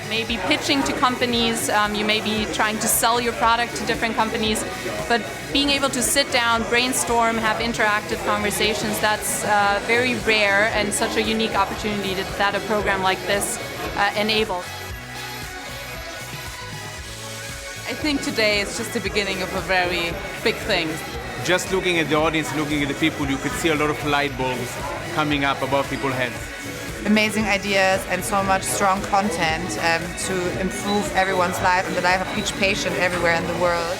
You may be pitching to companies, you may be trying to sell your product to different companies, but being able to sit down, brainstorm, have interactive conversations, that's very rare and such a unique opportunity that a program like this enables. I think today is just the beginning of a very big thing. Just looking at the audience, looking at the people, you could see a lot of light bulbs coming up above people's heads. Amazing ideas and so much strong content to improve everyone's life and the life of each patient everywhere in the world.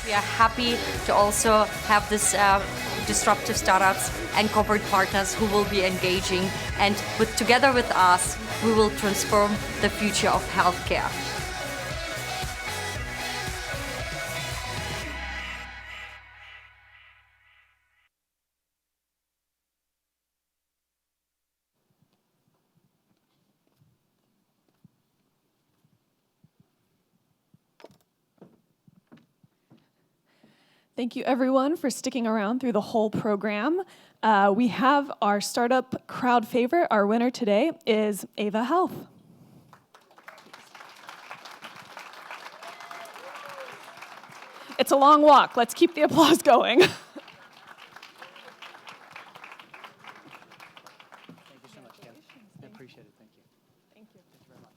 We are happy to also have this disruptive startups and corporate partners who will be engaging, and together with us, we will transform the future of healthcare. Thank you, everyone, for sticking around through the whole program. We have our startup crowd favorite. Our winner today is Ava Health. It's a long walk. Let's keep the applause going. Thank you so much, Kim. I appreciate it. Thank you. Thank you. Thank you very much.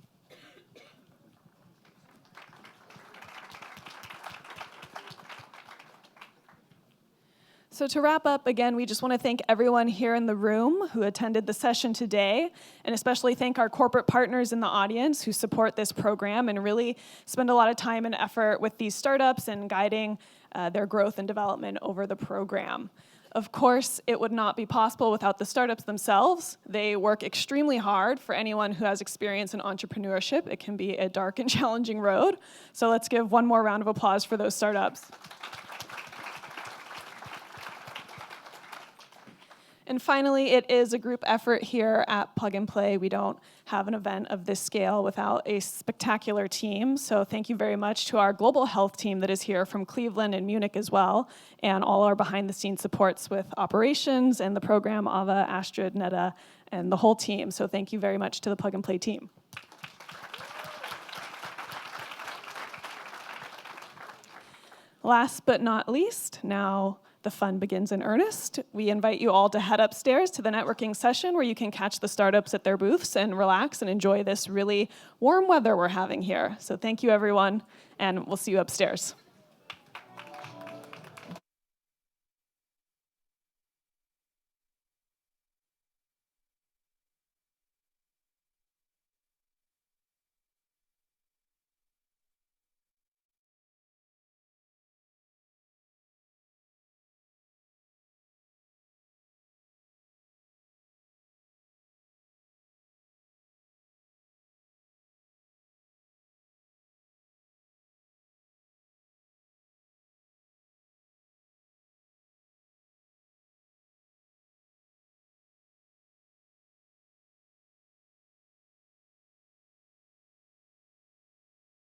So to wrap up, again, we just want to thank everyone here in the room who attended the session today, and especially thank our corporate partners in the audience who support this program and really spend a lot of time and effort with these startups and guiding their growth and development over the program. Of course, it would not be possible without the startups themselves. They work extremely hard. For anyone who has experience in entrepreneurship, it can be a dark and challenging road. So let's give one more round of applause for those startups. And finally, it is a group effort here at Plug and Play. We don't have an event of this scale without a spectacular team. So thank you very much to our global health team that is here from Cleveland and Munich as well, and all our behind-the-scenes supports with operations and the program, Ava, Astrid, Netta, and the whole team. So thank you very much to the Plug and Play team. Last but not least, now the fun begins in earnest. We invite you all to head upstairs to the networking session where you can catch the startups at their booths and relax and enjoy this really warm weather we're having here. So thank you, everyone, and we'll see you upstairs.